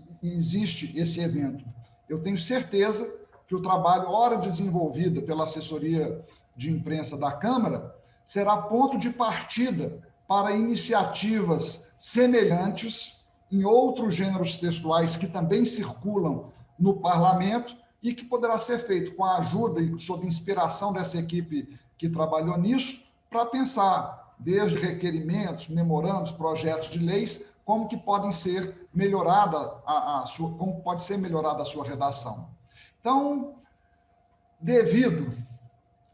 C: esse evento. Eu tenho certeza que o trabalho, ora desenvolvido pela assessoria de imprensa da Câmara, será ponto de partida para iniciativas semelhantes em outros gêneros textuais que também circulam no parlamento e que poderá ser feito com a ajuda e sob inspiração dessa equipe que trabalhou nisso, para pensar desde requerimentos, memorandos, projetos de leis, como que podem ser melhorada como pode ser melhorada a sua redação. Então, devido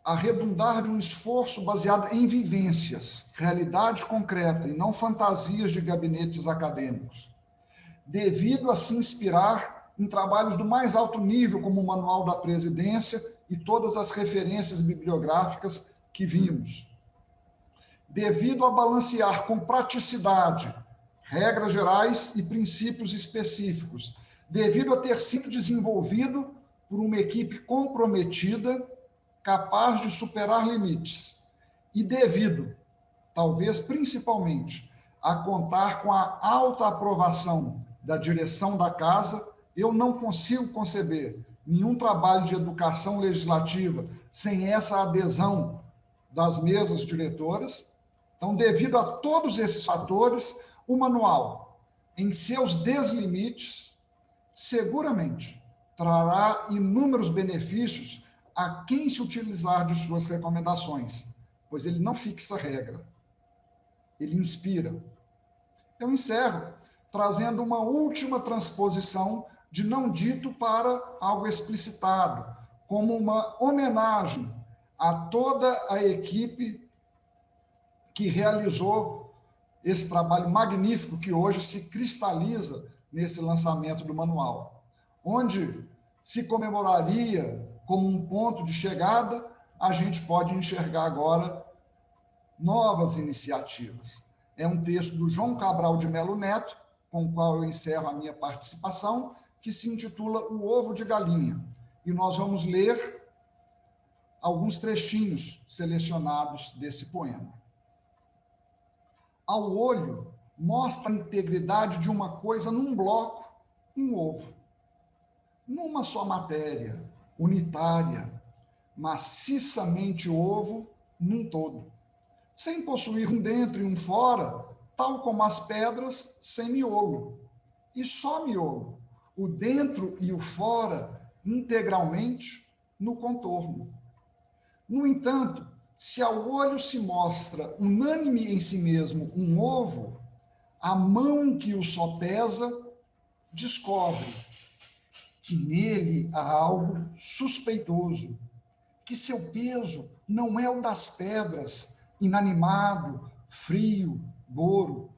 C: a redundar de um esforço baseado em vivências, realidade concreta e não fantasias de gabinetes acadêmicos, devido a se inspirar em trabalhos do mais alto nível, como o Manual da Presidência e todas as referências bibliográficas que vimos, devido a balancear com praticidade regras gerais e princípios específicos, devido a ter sido desenvolvido por uma equipe comprometida, capaz de superar limites, e devido, talvez principalmente, a contar com a alta aprovação da direção da Casa, eu não consigo conceber nenhum trabalho de educação legislativa sem essa adesão das mesas diretoras. Então, devido a todos esses fatores, o manual, em seus deslimites, seguramente trará inúmeros benefícios a quem se utilizar de suas recomendações, pois ele não fixa regra, ele inspira. Eu encerro trazendo uma última transposição de não dito para algo explicitado, como uma homenagem a toda a equipe que realizou esse trabalho magnífico que hoje se cristaliza nesse lançamento do manual, onde se comemoraria como um ponto de chegada, a gente pode enxergar agora novas iniciativas. É um texto do João Cabral de Melo Neto, com o qual eu encerro a minha participação, que se intitula O Ovo de Galinha. E nós vamos ler alguns trechinhos selecionados desse poema. Ao olho, mostra a integridade de uma coisa num bloco, um ovo. Numa só matéria, unitária, maciçamente ovo num todo, sem possuir um dentro e um fora, tal como as pedras sem miolo. E só miolo, o dentro e o fora integralmente no contorno. No entanto, se ao olho se mostra unânime em si mesmo um ovo, a mão que o sopesa descobre que nele há algo suspeitoso, que seu peso não é o das pedras, inanimado, frio, goro,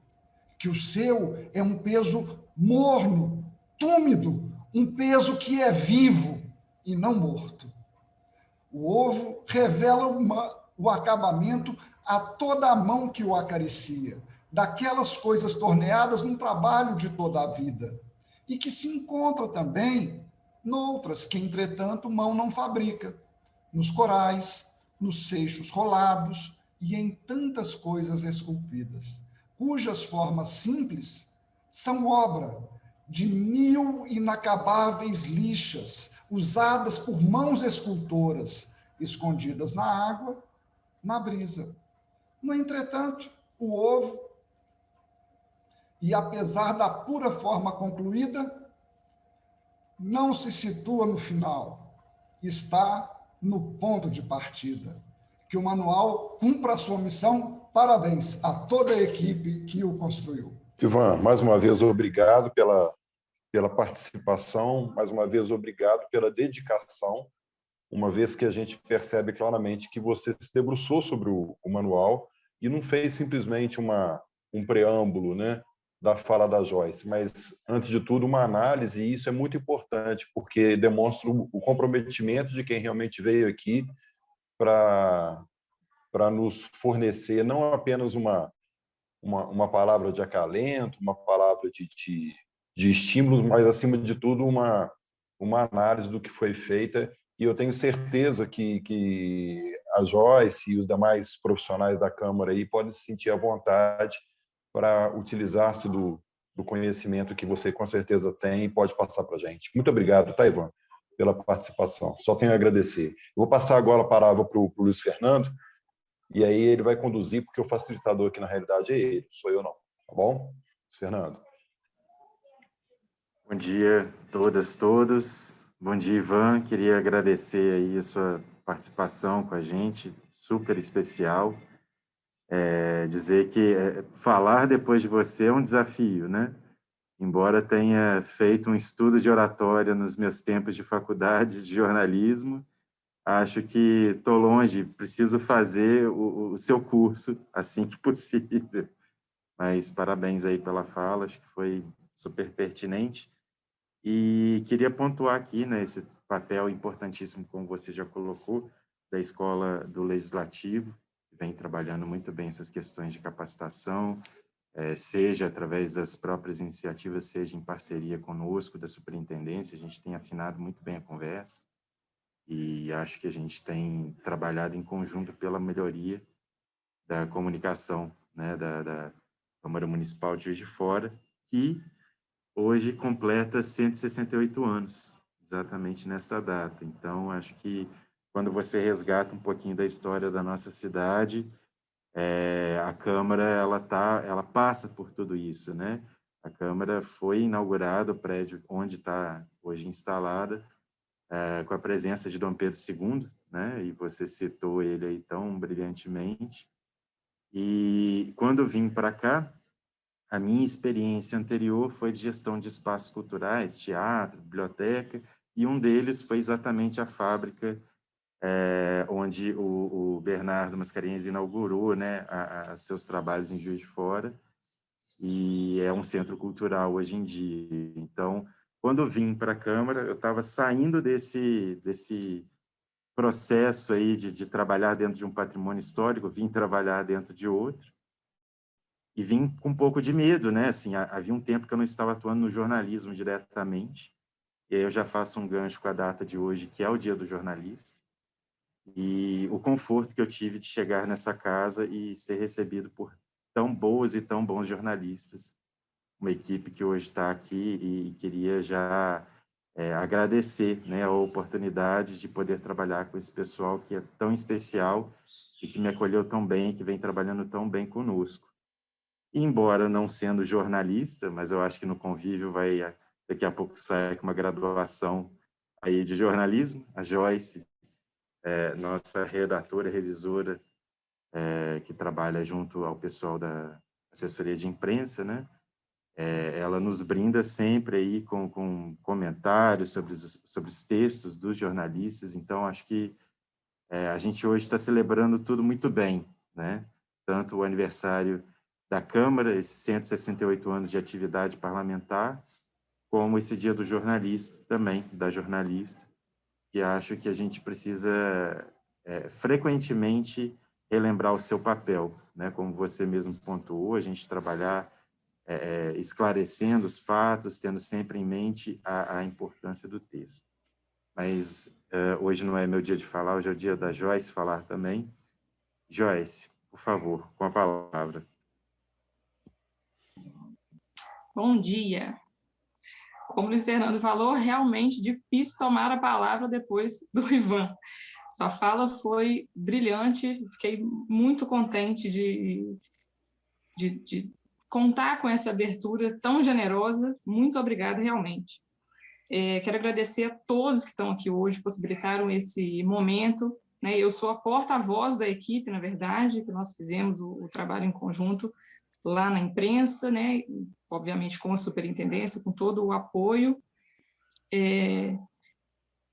C: que o seu é um peso morno, túmido, um peso que é vivo e não morto. O ovo revela o acabamento a toda a mão que o acaricia, daquelas coisas torneadas num trabalho de toda a vida, e que se encontra também noutras que, entretanto, mão não fabrica, nos corais, nos seixos rolados e em tantas coisas esculpidas, cujas formas simples são obra de 1000 inacabáveis lixas, usadas por mãos escultoras, escondidas na água, na brisa. No entretanto, o ovo, e apesar da pura forma concluída, não se situa no final, está no ponto de partida. Que o manual cumpra a sua missão. Parabéns a toda a equipe que o construiu.
B: Ivan, mais uma vez, obrigado pela participação, mais uma vez, obrigado pela dedicação, uma vez que a gente percebe claramente que você se debruçou sobre o manual e não fez simplesmente um preâmbulo, né, da fala da Joyce, mas, antes de tudo, uma análise, e isso é muito importante, porque demonstra o comprometimento de quem realmente veio aqui para nos fornecer não apenas uma palavra de acalento, uma palavra de estímulos, mas, acima de tudo, uma análise do que foi feita. E eu tenho certeza que a Joyce e os demais profissionais da Câmara aí podem se sentir à vontade para utilizar-se do conhecimento que você com certeza tem e pode passar para a gente. Muito obrigado, tá, Ivan, pela participação. Só tenho a agradecer. Eu vou passar agora a palavra para o Luiz Fernando, e aí ele vai conduzir, porque o facilitador aqui, na realidade, é ele, sou eu não. Tá bom? Luiz Fernando.
D: Bom dia a todas, todos. Bom dia, Ivan. Queria agradecer aí a sua participação com a gente, super especial. Dizer que falar depois de você é um desafio, né? Embora tenha feito um estudo de oratória nos meus tempos de faculdade de jornalismo, acho que estou longe, preciso fazer o seu curso assim que possível. Mas parabéns aí pela fala, acho que foi super pertinente. E queria pontuar aqui, né, esse papel importantíssimo, como você já colocou, da Escola do Legislativo, que vem trabalhando muito bem essas questões de capacitação, seja através das próprias iniciativas, seja em parceria conosco, da superintendência. A gente tem afinado muito bem a conversa e acho que a gente tem trabalhado em conjunto pela melhoria da comunicação, né, da Câmara Municipal de Juiz de Fora, que hoje completa 168 anos, exatamente nesta data. Então, acho que quando você resgata um pouquinho da história da nossa cidade, a Câmara ela passa por tudo isso, né? A Câmara foi inaugurada, o prédio onde está hoje instalada, com a presença de Dom Pedro II, né? E você citou ele aí tão brilhantemente. E quando vim para cá, a minha experiência anterior foi de gestão de espaços culturais, teatro, biblioteca, e um deles foi exatamente a fábrica onde o Bernardo Mascarenhas inaugurou, né, seus trabalhos em Juiz de Fora, e é um centro cultural hoje em dia. Então, quando eu vim para a Câmara, eu estava saindo desse processo aí de trabalhar dentro de um patrimônio histórico, vim trabalhar dentro de outro, e vim com um pouco de medo, né? Assim, havia um tempo que eu não estava atuando no jornalismo diretamente, e aí eu já faço um gancho com a data de hoje, que é o Dia do Jornalista, e o conforto que eu tive de chegar nessa casa e ser recebido por tão boas e tão bons jornalistas, uma equipe que hoje está aqui, e queria já agradecer, né, a oportunidade de poder trabalhar com esse pessoal que é tão especial e que me acolheu tão bem, que vem trabalhando tão bem conosco. Embora não sendo jornalista, mas eu acho que no convívio daqui a pouco sai com uma graduação aí de jornalismo, a Joyce, nossa redatora, revisora, que trabalha junto ao pessoal da assessoria de imprensa, né? Ela nos brinda sempre aí com comentários sobre os textos dos jornalistas. Então, acho que a gente hoje está celebrando tudo muito bem, né? Tanto o aniversário da Câmara, esses 168 anos de atividade parlamentar, como esse Dia do Jornalista também, da jornalista, e acho que a gente precisa frequentemente relembrar o seu papel, né? Como você mesmo pontuou, a gente trabalhar esclarecendo os fatos, tendo sempre em mente a importância do texto. Mas hoje não é meu dia de falar, hoje é o dia da Joyce falar também. Joyce, por favor, com a palavra.
E: Bom dia. como o Luiz Fernando falou, realmente difícil tomar a palavra depois do Ivan. Sua fala foi brilhante, fiquei muito contente de contar com essa abertura tão generosa. Muito obrigada, realmente. Quero agradecer a todos que estão aqui hoje, possibilitaram esse momento, né? Eu sou a porta-voz da equipe, na verdade, que nós fizemos o trabalho em conjunto lá na imprensa, né? Obviamente com a superintendência, com todo o apoio. E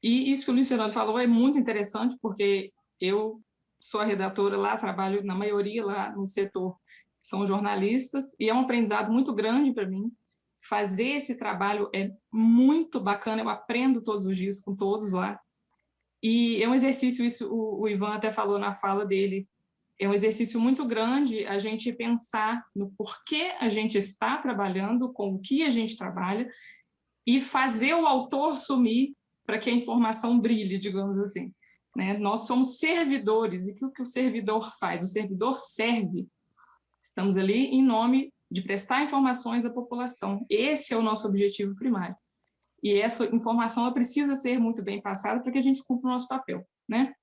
E: isso que o Luiz Fernando falou é muito interessante, porque eu sou a redatora lá, trabalho na maioria lá no setor, são jornalistas, e é um aprendizado muito grande para mim. Fazer esse trabalho é muito bacana, eu aprendo todos os dias com todos lá. E é um exercício, isso o Ivan até falou na fala dele, é um exercício muito grande a gente pensar no porquê a gente está trabalhando, com o que a gente trabalha, e fazer o autor sumir para que a informação brilhe, digamos assim. Né? Nós somos servidores, e o que o servidor faz? O servidor serve. Estamos ali em nome de prestar informações à população. Esse é o nosso objetivo primário. E essa informação ela precisa ser muito bem passada para que a gente cumpra o nosso papel. Né?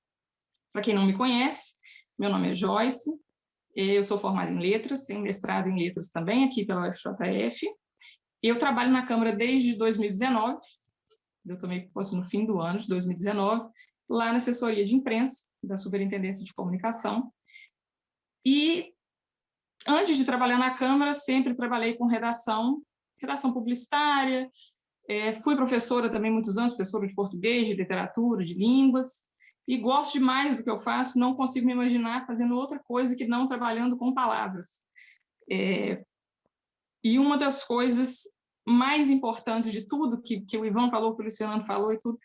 E: Para quem não me conhece, meu nome é Joyce, eu sou formada em letras, tenho mestrado em letras também aqui pela UFJF, e eu trabalho na Câmara desde 2019, eu tomei posse no fim do ano de 2019, lá na assessoria de imprensa da Superintendência de Comunicação. E antes de trabalhar na Câmara, sempre trabalhei com redação publicitária, fui professora também muitos anos, professora de português, de literatura, de línguas, e gosto demais do que eu faço, não consigo me imaginar fazendo outra coisa que não trabalhando com palavras. E uma das coisas mais importantes de tudo, que o Ivan falou, que o Luciano falou e tudo,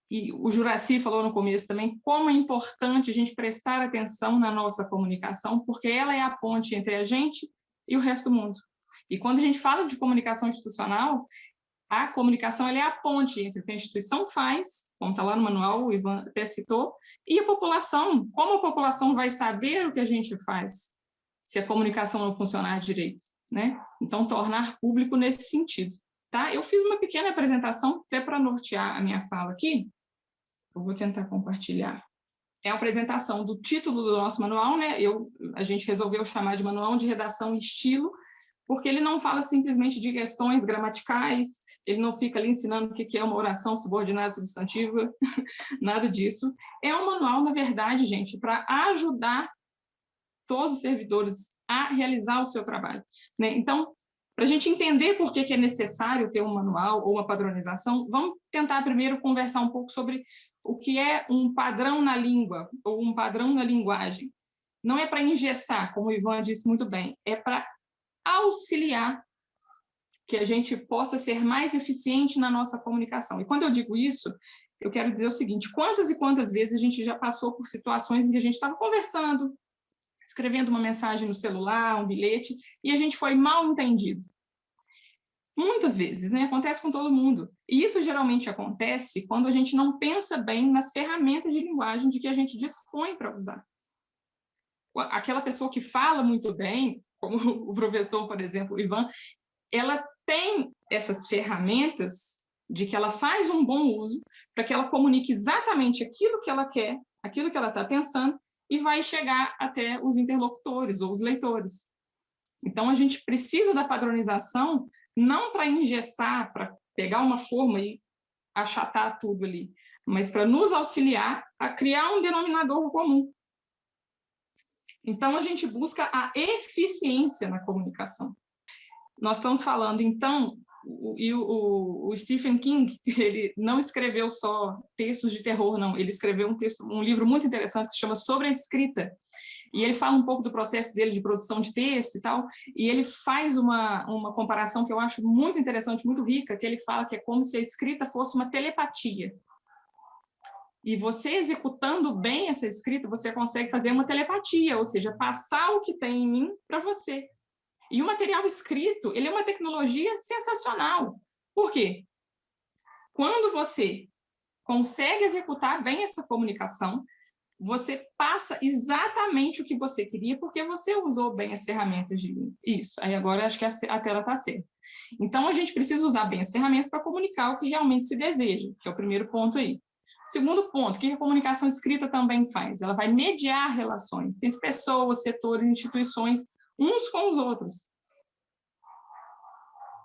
E: e o Juraci falou no começo também, como é importante a gente prestar atenção na nossa comunicação, porque ela é a ponte entre a gente e o resto do mundo. E quando a gente fala de comunicação institucional, a comunicação ela é a ponte entre o que a instituição faz, como está lá no manual, o Ivan até citou, e a população. Como a população vai saber o que a gente faz se a comunicação não funcionar direito? Né? Então, tornar público nesse sentido. Tá? Eu fiz uma pequena apresentação, até para nortear a minha fala aqui. Eu vou tentar compartilhar. É a apresentação do título do nosso manual, né? A gente resolveu chamar de Manual de Redação e Estilo, porque ele não fala simplesmente de questões gramaticais, ele não fica ali ensinando o que é uma oração subordinada substantiva, nada disso. É um manual, na verdade, gente, para ajudar todos os servidores a realizar o seu trabalho. Né? Então, para a gente entender por que é necessário ter um manual ou uma padronização, vamos tentar primeiro conversar um pouco sobre o que é um padrão na língua ou um padrão na linguagem. Não é para engessar, como o Ivan disse muito bem, é para auxiliar que a gente possa ser mais eficiente na nossa comunicação. E quando eu digo isso, eu quero dizer o seguinte, quantas e quantas vezes a gente já passou por situações em que a gente estava conversando, escrevendo uma mensagem no celular, um bilhete, e a gente foi mal entendido. Muitas vezes, né? Acontece com todo mundo. E isso geralmente acontece quando a gente não pensa bem nas ferramentas de linguagem de que a gente dispõe para usar. Aquela pessoa que fala muito bem, como o professor, por exemplo, o Ivan, ela tem essas ferramentas de que ela faz um bom uso para que ela comunique exatamente aquilo que ela quer, aquilo que ela está pensando, e vai chegar até os interlocutores ou os leitores. Então, a gente precisa da padronização não para engessar, para pegar uma forma e achatar tudo ali, mas para nos auxiliar a criar um denominador comum. Então, a gente busca a eficiência na comunicação. Nós estamos falando, então, o Stephen King, ele não escreveu só textos de terror, não, ele escreveu um livro muito interessante que se chama Sobre a Escrita, e ele fala um pouco do processo dele de produção de texto e tal, e ele faz uma comparação que eu acho muito interessante, muito rica, que ele fala que é como se a escrita fosse uma telepatia. E você executando bem essa escrita, você consegue fazer uma telepatia, ou seja, passar o que tem em mim para você. E o material escrito, ele é uma tecnologia sensacional. Por quê? Quando você consegue executar bem essa comunicação, você passa exatamente o que você queria, porque você usou bem as ferramentas de isso. Aí agora acho que a tela está certa. Então, a gente precisa usar bem as ferramentas para comunicar o que realmente se deseja, que é o primeiro ponto aí. Segundo ponto, o que a comunicação escrita também faz? Ela vai mediar relações entre pessoas, setores, instituições, uns com os outros.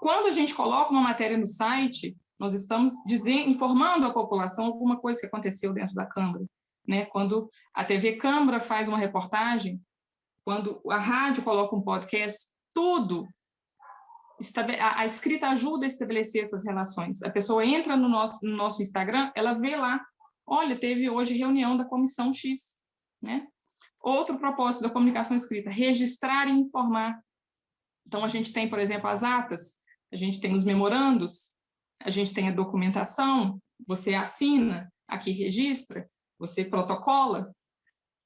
E: Quando a gente coloca uma matéria no site, nós estamos informando a população alguma coisa que aconteceu dentro da Câmara, né? Quando a TV Câmara faz uma reportagem, quando a rádio coloca um podcast, tudo, a escrita ajuda a estabelecer essas relações. A pessoa entra no nosso Instagram, ela vê lá, olha, teve hoje reunião da comissão X, né? Outro propósito da comunicação escrita, registrar e informar. Então, a gente tem, por exemplo, as atas, a gente tem os memorandos, a gente tem a documentação, você assina, aqui registra, você protocola,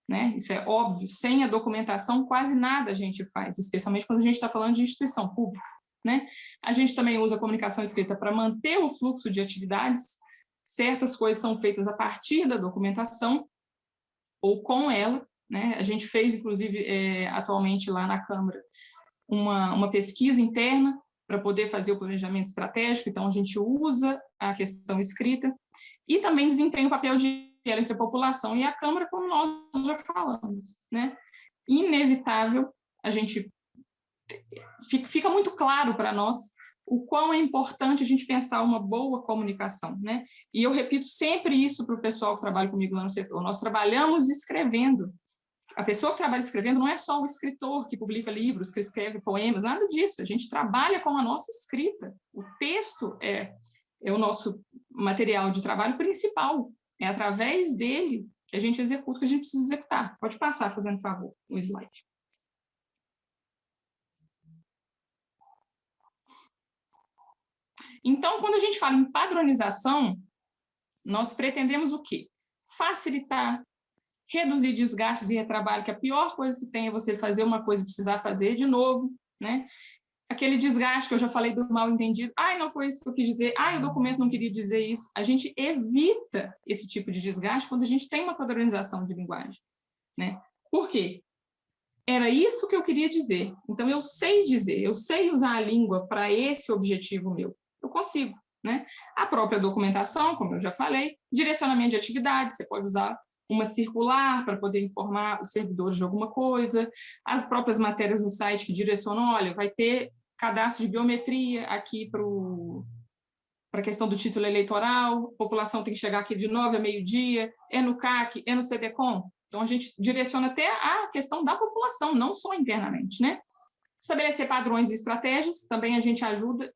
E: né? Isso é óbvio, sem a documentação quase nada a gente faz, especialmente quando a gente está falando de instituição pública, né? A gente também usa a comunicação escrita para manter o fluxo de atividades, certas coisas são feitas a partir da documentação ou com ela, né? A gente fez, inclusive, atualmente lá na Câmara, uma pesquisa interna para poder fazer o planejamento estratégico, então a gente usa a questão escrita, e também desempenha o papel de entre a população e a Câmara, como nós já falamos, né? Inevitável, a gente fica muito claro para nós o quão é importante a gente pensar uma boa comunicação, né? E eu repito sempre isso para o pessoal que trabalha comigo lá no setor, nós trabalhamos escrevendo. A pessoa que trabalha escrevendo não é só o escritor que publica livros, que escreve poemas, nada disso. A gente trabalha com a nossa escrita. O texto é o nosso material de trabalho principal. É através dele que a gente executa o que a gente precisa executar. Pode passar, fazendo favor, o slide. Então, quando a gente fala em padronização, nós pretendemos o quê? Facilitar, reduzir desgastes e retrabalho, que a pior coisa que tem é você fazer uma coisa e precisar fazer de novo, né? Aquele desgaste que eu já falei do mal entendido, não foi isso que eu quis dizer, o documento não queria dizer isso. A gente evita esse tipo de desgaste quando a gente tem uma padronização de linguagem, né? Por quê? Era isso que eu queria dizer. Então, eu sei dizer, eu sei usar a língua para esse objetivo meu. Eu consigo, né? A própria documentação, como eu já falei, direcionamento de atividades, você pode usar uma circular para poder informar os servidores de alguma coisa, as próprias matérias no site que direcionam, olha, vai ter cadastro de biometria aqui para a questão do título eleitoral, a população tem que chegar aqui de 9 a meio-dia, é no CAC, é no CDCOM. Então, a gente direciona até a questão da população, não só internamente, né? Estabelecer padrões e estratégias, também a gente ajuda.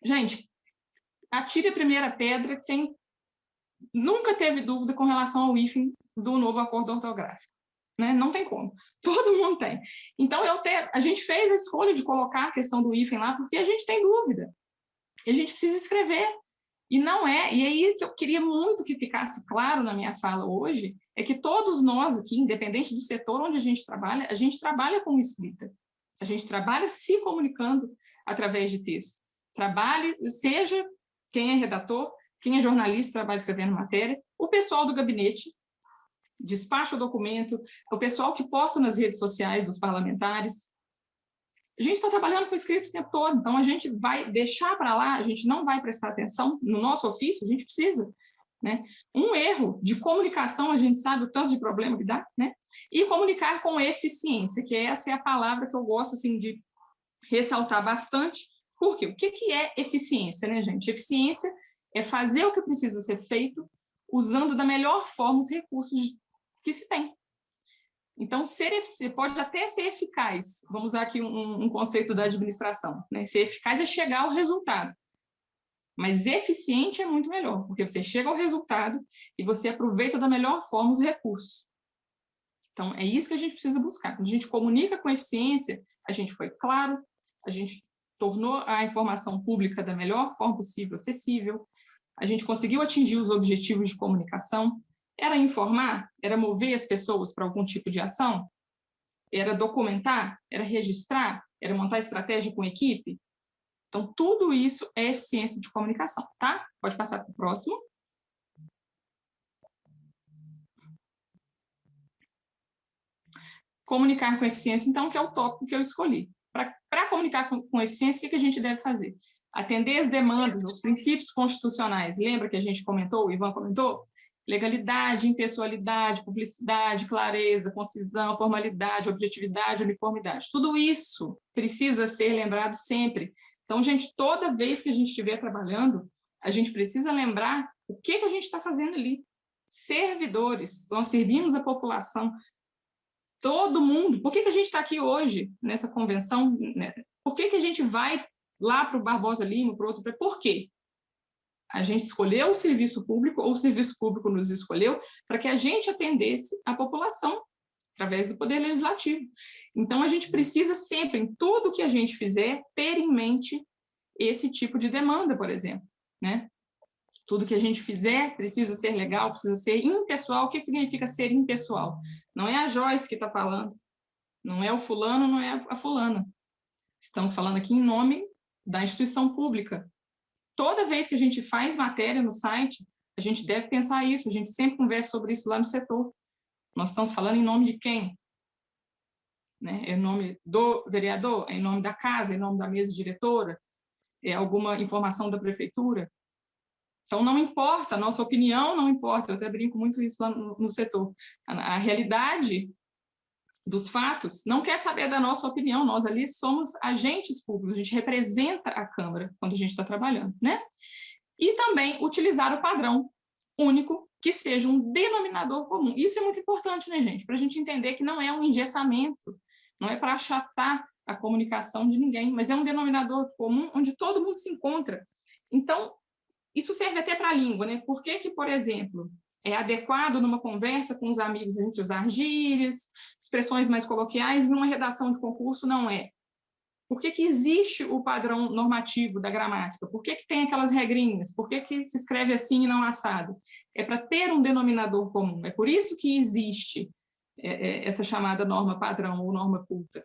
E: Gente, atire a primeira pedra quem nunca teve dúvida com relação ao hífen do novo acordo ortográfico, né? Não tem como, todo mundo tem. Então, a gente fez a escolha de colocar a questão do hífen lá porque a gente tem dúvida, e a gente precisa escrever, e aí que eu queria muito que ficasse claro na minha fala hoje, é que todos nós aqui, independente do setor onde a gente trabalha com escrita, a gente trabalha se comunicando através de texto, seja quem é redator, quem é jornalista, trabalha escrevendo matéria, o pessoal do gabinete, despacha o documento, o pessoal que posta nas redes sociais dos parlamentares. A gente está trabalhando com escrito o tempo todo, então a gente vai deixar para lá, a gente não vai prestar atenção no nosso ofício, a gente precisa, né? Um erro de comunicação, a gente sabe o tanto de problema que dá, né? E comunicar com eficiência, que essa é a palavra que eu gosto assim, de ressaltar bastante. Por quê? O que é eficiência, né, gente? Eficiência é fazer o que precisa ser feito usando da melhor forma os recursos que se tem. Então, pode até ser eficaz, vamos usar aqui um conceito da administração, né? Ser eficaz é chegar ao resultado, mas eficiente é muito melhor, porque você chega ao resultado e você aproveita da melhor forma os recursos. Então, é isso que a gente precisa buscar. Quando a gente comunica com eficiência, a gente foi claro, a gente tornou a informação pública da melhor forma possível, acessível, a gente conseguiu atingir os objetivos de comunicação. Era informar? Era mover as pessoas para algum tipo de ação? Era documentar? Era registrar? Era montar estratégia com equipe? Então, tudo isso é eficiência de comunicação, tá? Pode passar para o próximo. Comunicar com eficiência, então, que é o tópico que eu escolhi. Para comunicar com eficiência, o que a gente deve fazer? Atender as demandas, os princípios constitucionais. Lembra que a gente comentou, o Ivan comentou? Legalidade, impessoalidade, publicidade, clareza, concisão, formalidade, objetividade, uniformidade. Tudo isso precisa ser lembrado sempre. Então, gente, toda vez que a gente estiver trabalhando, a gente precisa lembrar o que a gente está fazendo ali. Servidores, nós servimos a população, todo mundo. Por que a gente está aqui hoje, nessa convenção? Né? Por que a gente vai lá para o Barbosa Lima, para o outro? Por quê? A gente escolheu o serviço público, ou o serviço público nos escolheu, para que a gente atendesse a população, através do Poder Legislativo. Então, a gente precisa sempre, em tudo que a gente fizer, ter em mente esse tipo de demanda, por exemplo, né? Tudo que a gente fizer precisa ser legal, precisa ser impessoal. O que significa ser impessoal? Não é a Joyce que está falando, não é o fulano, não é a fulana. Estamos falando aqui em nome da instituição pública. Toda vez que a gente faz matéria no site, a gente deve pensar isso, a gente sempre conversa sobre isso lá no setor. Nós estamos falando em nome de quem? Né? É em nome do vereador? É em nome da casa? É em nome da mesa diretora? É alguma informação da prefeitura? Então, não importa, a nossa opinião não importa, eu até brinco muito isso lá no setor. A realidade dos fatos não quer saber da nossa opinião, nós ali somos agentes públicos, a gente representa a Câmara quando a gente está trabalhando, né? E também utilizar o padrão único, que seja um denominador comum. Isso é muito importante, né, gente? Para a gente entender que não é um engessamento, não é para achatar a comunicação de ninguém, mas é um denominador comum onde todo mundo se encontra. Então, isso serve até para a língua, né? Por que, por exemplo, é adequado numa conversa com os amigos a gente usar gírias, expressões mais coloquiais, e numa redação de concurso não é? Por que existe o padrão normativo da gramática? Por que tem aquelas regrinhas? Por que se escreve assim e não assado? É para ter um denominador comum. É por isso que existe essa chamada norma padrão ou norma culta,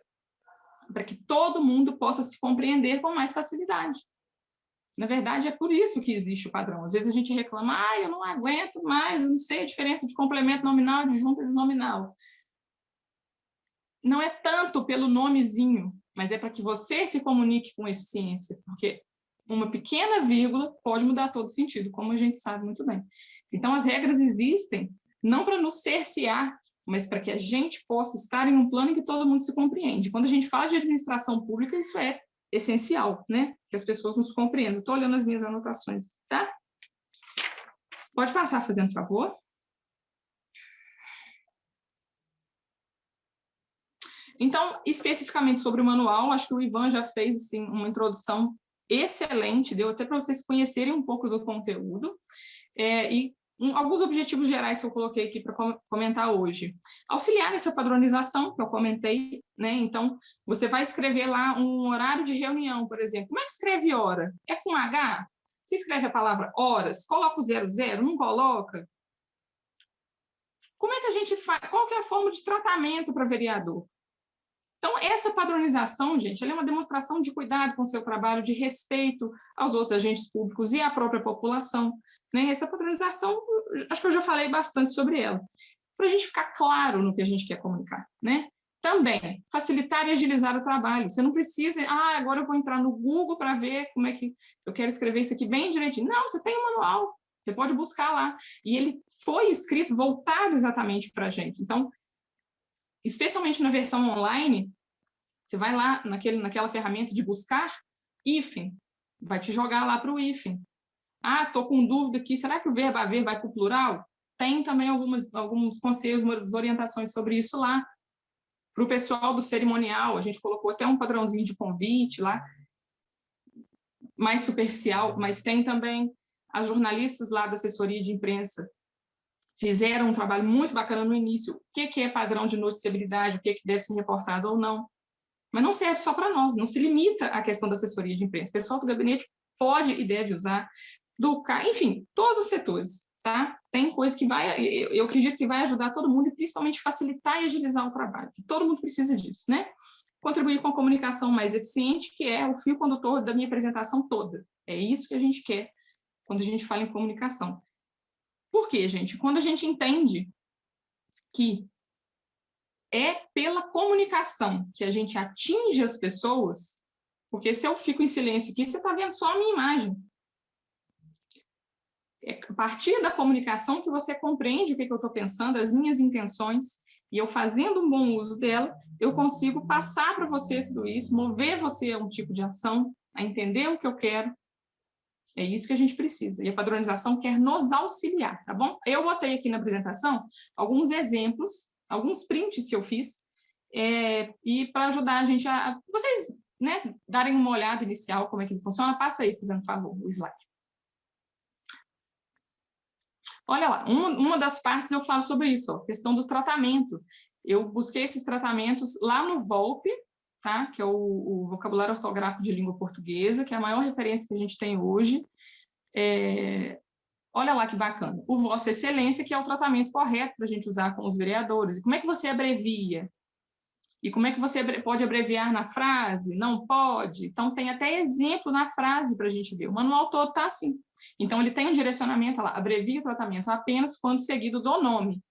E: para que todo mundo possa se compreender com mais facilidade. Na verdade, é por isso que existe o padrão. Às vezes a gente reclama, eu não aguento mais, eu não sei a diferença de complemento nominal e de junta de nominal. Não é tanto pelo nomezinho, mas é para que você se comunique com eficiência, porque uma pequena vírgula pode mudar todo o sentido, como a gente sabe muito bem. Então, as regras existem não para nos cercear, mas para que a gente possa estar em um plano em que todo mundo se compreende. Quando a gente fala de administração pública, isso é essencial, né? Que as pessoas nos compreendam. Estou olhando as minhas anotações, tá? Pode passar, fazendo favor. Então, especificamente sobre o manual, acho que o Ivan já fez assim, uma introdução excelente, deu até para vocês conhecerem um pouco do conteúdo. Alguns objetivos gerais que eu coloquei aqui para comentar hoje. Auxiliar nessa padronização que eu comentei, né? Então, você vai escrever lá um horário de reunião, por exemplo. Como é que escreve hora? É com H? Se escreve a palavra horas, coloca o 00, não coloca? Como é que a gente faz? Qual que é a forma de tratamento para vereador? Então, essa padronização, gente, ela é uma demonstração de cuidado com o seu trabalho, de respeito aos outros agentes públicos e à própria população. Né? Essa padronização, acho que eu já falei bastante sobre ela, para a gente ficar claro no que a gente quer comunicar. Né? Também, facilitar e agilizar o trabalho. Você não precisa, agora eu vou entrar no Google para ver como é que eu quero escrever isso aqui bem direitinho. Não, você tem um manual, você pode buscar lá. E ele foi escrito voltado exatamente para a gente. Então, especialmente na versão online, você vai lá naquela ferramenta de buscar, hífen, vai te jogar lá para o hífen. Estou com dúvida aqui, será que o verbo haver vai para o plural? Tem também alguns conselhos, umas orientações sobre isso lá. Para o pessoal do cerimonial, a gente colocou até um padrãozinho de convite lá, mais superficial, mas tem também as jornalistas lá da assessoria de imprensa, fizeram um trabalho muito bacana no início. O que é padrão de noticiabilidade, o que deve ser reportado ou não. Mas não serve só para nós, não se limita à questão da assessoria de imprensa. O pessoal do gabinete pode e deve usar, enfim, todos os setores, tá? Tem coisa que eu acredito que vai ajudar todo mundo e principalmente facilitar e agilizar o trabalho, que todo mundo precisa disso, né? Contribuir com a comunicação mais eficiente, que é o fio condutor da minha apresentação toda. É isso que a gente quer quando a gente fala em comunicação. Por quê, gente? Quando a gente entende que é pela comunicação que a gente atinge as pessoas, porque se eu fico em silêncio aqui, você está vendo só a minha imagem. É a partir da comunicação que você compreende o que eu estou pensando, as minhas intenções, e eu fazendo um bom uso dela, eu consigo passar para você tudo isso, mover você a um tipo de ação, a entender o que eu quero. É isso que a gente precisa. E a padronização quer nos auxiliar, tá bom? Eu botei aqui na apresentação alguns exemplos, alguns prints que eu fiz, e para ajudar a gente a vocês, né, darem uma olhada inicial como é que ele funciona. Passa aí, fazendo favor, o slide. Olha lá, uma das partes eu falo sobre isso, ó, questão do tratamento. Eu busquei esses tratamentos lá no VOLP, tá? Que é o Vocabulário Ortográfico de Língua Portuguesa, que é a maior referência que a gente tem hoje. Olha lá que bacana. O Vossa Excelência, que é o tratamento correto para a gente usar com os vereadores. E como é que você abrevia? E como é que você pode abreviar na frase? Não pode? Então, tem até exemplo na frase para a gente ver. O manual todo está assim. Então, ele tem um direcionamento lá, abrevia o tratamento apenas quando seguido do nome.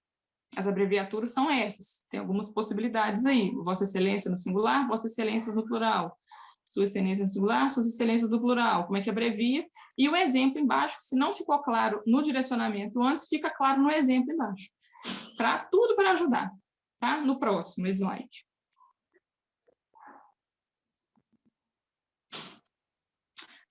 E: As abreviaturas são essas. Tem algumas possibilidades aí. Vossa Excelência no singular, Vossa Excelências no plural. Sua Excelência no singular, Suas Excelências no plural. Como é que abrevia? E o exemplo embaixo, se não ficou claro no direcionamento antes, fica claro no exemplo embaixo. Tudo para ajudar. Tá? No próximo slide.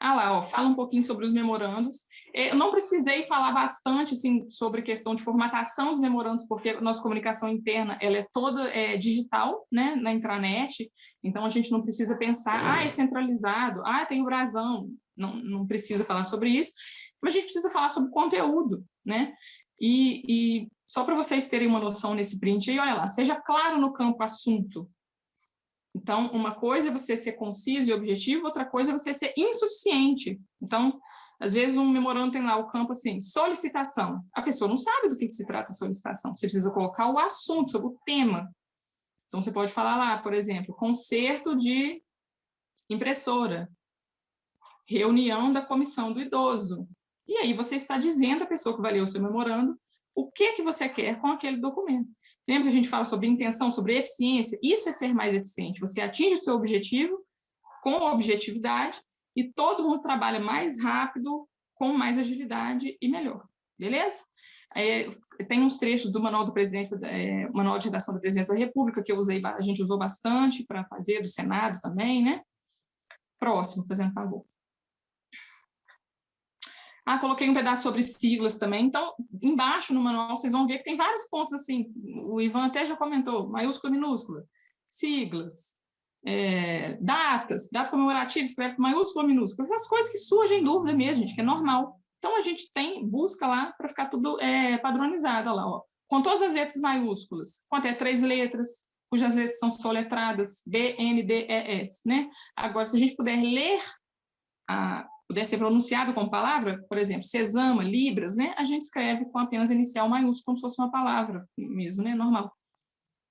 E: Lá, ó, fala um pouquinho sobre os memorandos. Eu não precisei falar bastante assim, sobre questão de formatação dos memorandos, porque a nossa comunicação interna ela é toda digital, né, na intranet, então a gente não precisa pensar, é centralizado, tem o brasão, não precisa falar sobre isso, mas a gente precisa falar sobre conteúdo, né? E só para vocês terem uma noção nesse print aí, olha lá, seja claro no campo assunto. Então, uma coisa é você ser conciso e objetivo, outra coisa é você ser insuficiente. Então, às vezes um memorando tem lá o campo assim, solicitação. A pessoa não sabe do que se trata a solicitação. Você precisa colocar o assunto, sobre o tema. Então, você pode falar lá, por exemplo, conserto de impressora, reunião da comissão do idoso. E aí você está dizendo à pessoa que vai ler o seu memorando o que você quer com aquele documento. Lembra que a gente fala sobre intenção, sobre eficiência? Isso é ser mais eficiente. Você atinge o seu objetivo com objetividade e todo mundo trabalha mais rápido, com mais agilidade e melhor. Beleza? Tem uns trechos do Manual Manual de Redação da Presidência da República que a gente usou bastante para fazer, do Senado também, né? Próximo, fazendo favor. Coloquei um pedaço sobre siglas também. Então, embaixo no manual, vocês vão ver que tem vários pontos assim. O Ivan até já comentou, maiúscula, minúscula, siglas, datas, data comemorativa, escreve com maiúscula, minúscula. Essas coisas que surgem dúvida mesmo, gente, que é normal. Então, a gente busca lá para ficar tudo padronizado. Lá, ó. Com todas as letras maiúsculas, com até 3 letras, cujas letras são soletradas, B, N, D, E, S, né? Agora, se a gente puder ler puder ser pronunciado com palavra, por exemplo, sesama, libras, né? A gente escreve com apenas inicial maiúsculo, como se fosse uma palavra mesmo, né? Normal.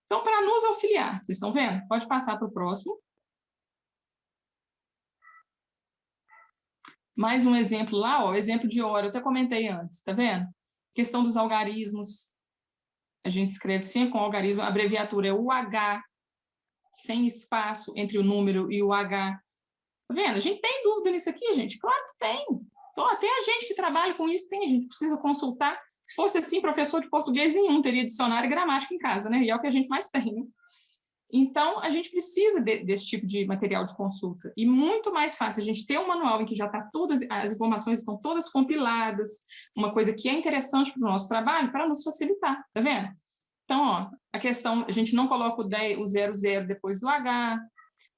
E: Então, para nos auxiliar, vocês estão vendo? Pode passar para o próximo. Mais um exemplo lá, ó, exemplo de hora, eu até comentei antes, tá vendo? Questão dos algarismos. A gente escreve sempre com algarismo, a abreviatura é UH, sem espaço entre o número e o H. Tá vendo? A gente tem dúvida nisso aqui, gente? Claro que tem. Então, até a gente que trabalha com isso tem, a gente precisa consultar. Se fosse assim, professor de português nenhum teria dicionário e gramática em casa, né? E é o que a gente mais tem, né? Então, a gente precisa desse tipo de material de consulta. E muito mais fácil a gente ter um manual em que já está todas, as informações estão todas compiladas, uma coisa que é interessante para o nosso trabalho, para nos facilitar, tá vendo? Então, ó, a questão, a gente não coloca o 00 depois do H.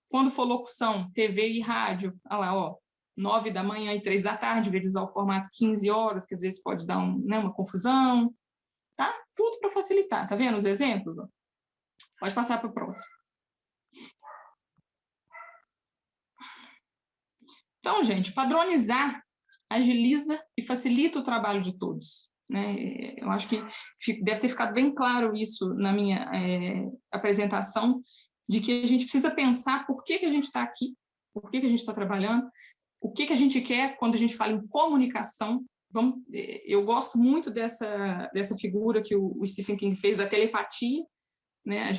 E: Quando for locução, TV e rádio, olha lá, ó, 9 da manhã e 3 da tarde, em vez de usar o formato 15 horas, que às vezes pode dar uma confusão, tá? Tudo para facilitar, tá vendo os exemplos? Ó? Pode passar para o próximo. Então, gente, padronizar agiliza e facilita o trabalho de todos, né? Eu acho que deve ter ficado bem claro isso na minha apresentação, de que a gente precisa pensar por que a gente está aqui, por que a gente está trabalhando, o que a gente quer quando a gente fala em comunicação. Eu gosto muito dessa figura que o Stephen King fez, da telepatia, né?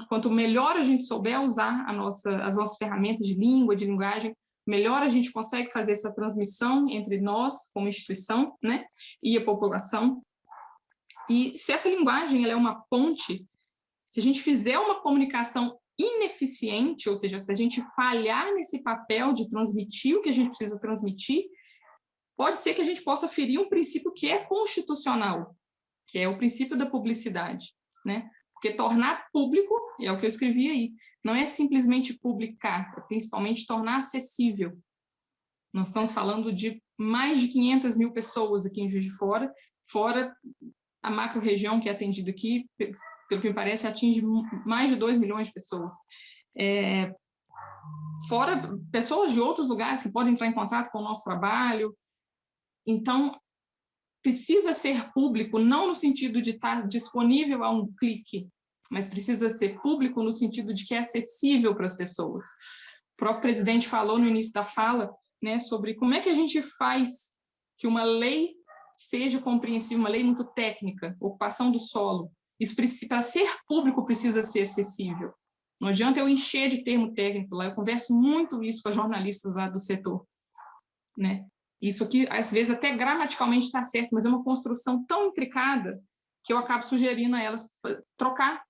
E: Quanto melhor a gente souber usar as nossas ferramentas de língua, de linguagem, melhor a gente consegue fazer essa transmissão entre nós, como instituição, né, e a população. E se essa linguagem ela é uma ponte, se a gente fizer uma comunicação ineficiente, ou seja, se a gente falhar nesse papel de transmitir o que a gente precisa transmitir, pode ser que a gente possa ferir um princípio que é constitucional, que é o princípio da publicidade, né? Porque tornar público, é o que eu escrevi aí, não é simplesmente publicar, é principalmente tornar acessível. Nós estamos falando de mais de 500 mil pessoas aqui em Juiz de Fora, fora a macro-região que é atendida aqui, pelo que me parece, atinge mais de 2 milhões de pessoas. Fora pessoas de outros lugares que podem entrar em contato com o nosso trabalho. Então, precisa ser público, não no sentido de estar disponível a um clique, mas precisa ser público no sentido de que é acessível para as pessoas. O próprio presidente falou no início da fala, né, sobre como é que a gente faz que uma lei seja compreensível, uma lei muito técnica, ocupação do solo. Isso, para ser público, precisa ser acessível. Não adianta eu encher de termo técnico lá, eu converso muito isso com as jornalistas lá do setor, né? Isso aqui, às vezes, até gramaticalmente está certo, mas é uma construção tão intricada que eu acabo sugerindo a elas trocar.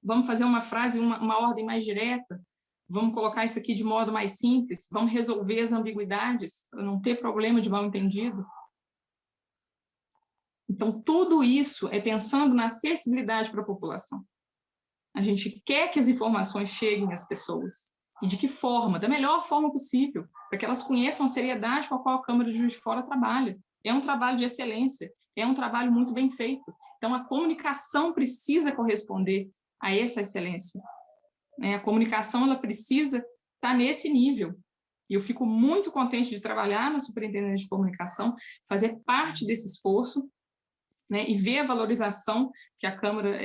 E: Vamos fazer uma frase, uma ordem mais direta, vamos colocar isso aqui de modo mais simples, vamos resolver as ambiguidades, para não ter problema de mal-entendido. Então, tudo isso é pensando na acessibilidade para a população. A gente quer que as informações cheguem às pessoas. E de que forma? Da melhor forma possível, para que elas conheçam a seriedade com a qual a Câmara de Juiz de Fora trabalha. É um trabalho de excelência, é um trabalho muito bem feito. Então, a comunicação precisa corresponder a essa excelência. A comunicação ela precisa estar nesse nível. E eu fico muito contente de trabalhar na Superintendência de Comunicação, fazer parte desse esforço, né, e ver a valorização que a Câmara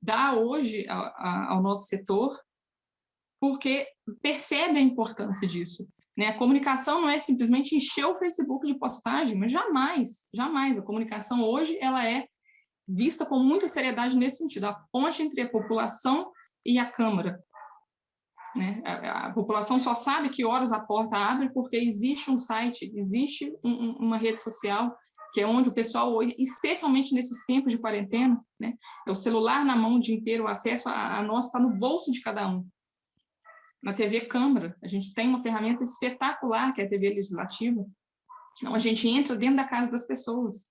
E: dá hoje ao nosso setor, porque percebe a importância disso. Né? A comunicação não é simplesmente encher o Facebook de postagem, mas jamais, jamais. A comunicação hoje ela é vista com muita seriedade nesse sentido, a ponte entre a população e a Câmara. Né? A população só sabe que horas a porta abre porque existe um site, existe uma rede social, que é onde o pessoal, especialmente nesses tempos de quarentena, né? É o celular na mão o dia inteiro, o acesso a nós está no bolso de cada um. Na TV Câmara, a gente tem uma ferramenta espetacular, que é a TV Legislativa. Então, a gente entra dentro da casa das pessoas.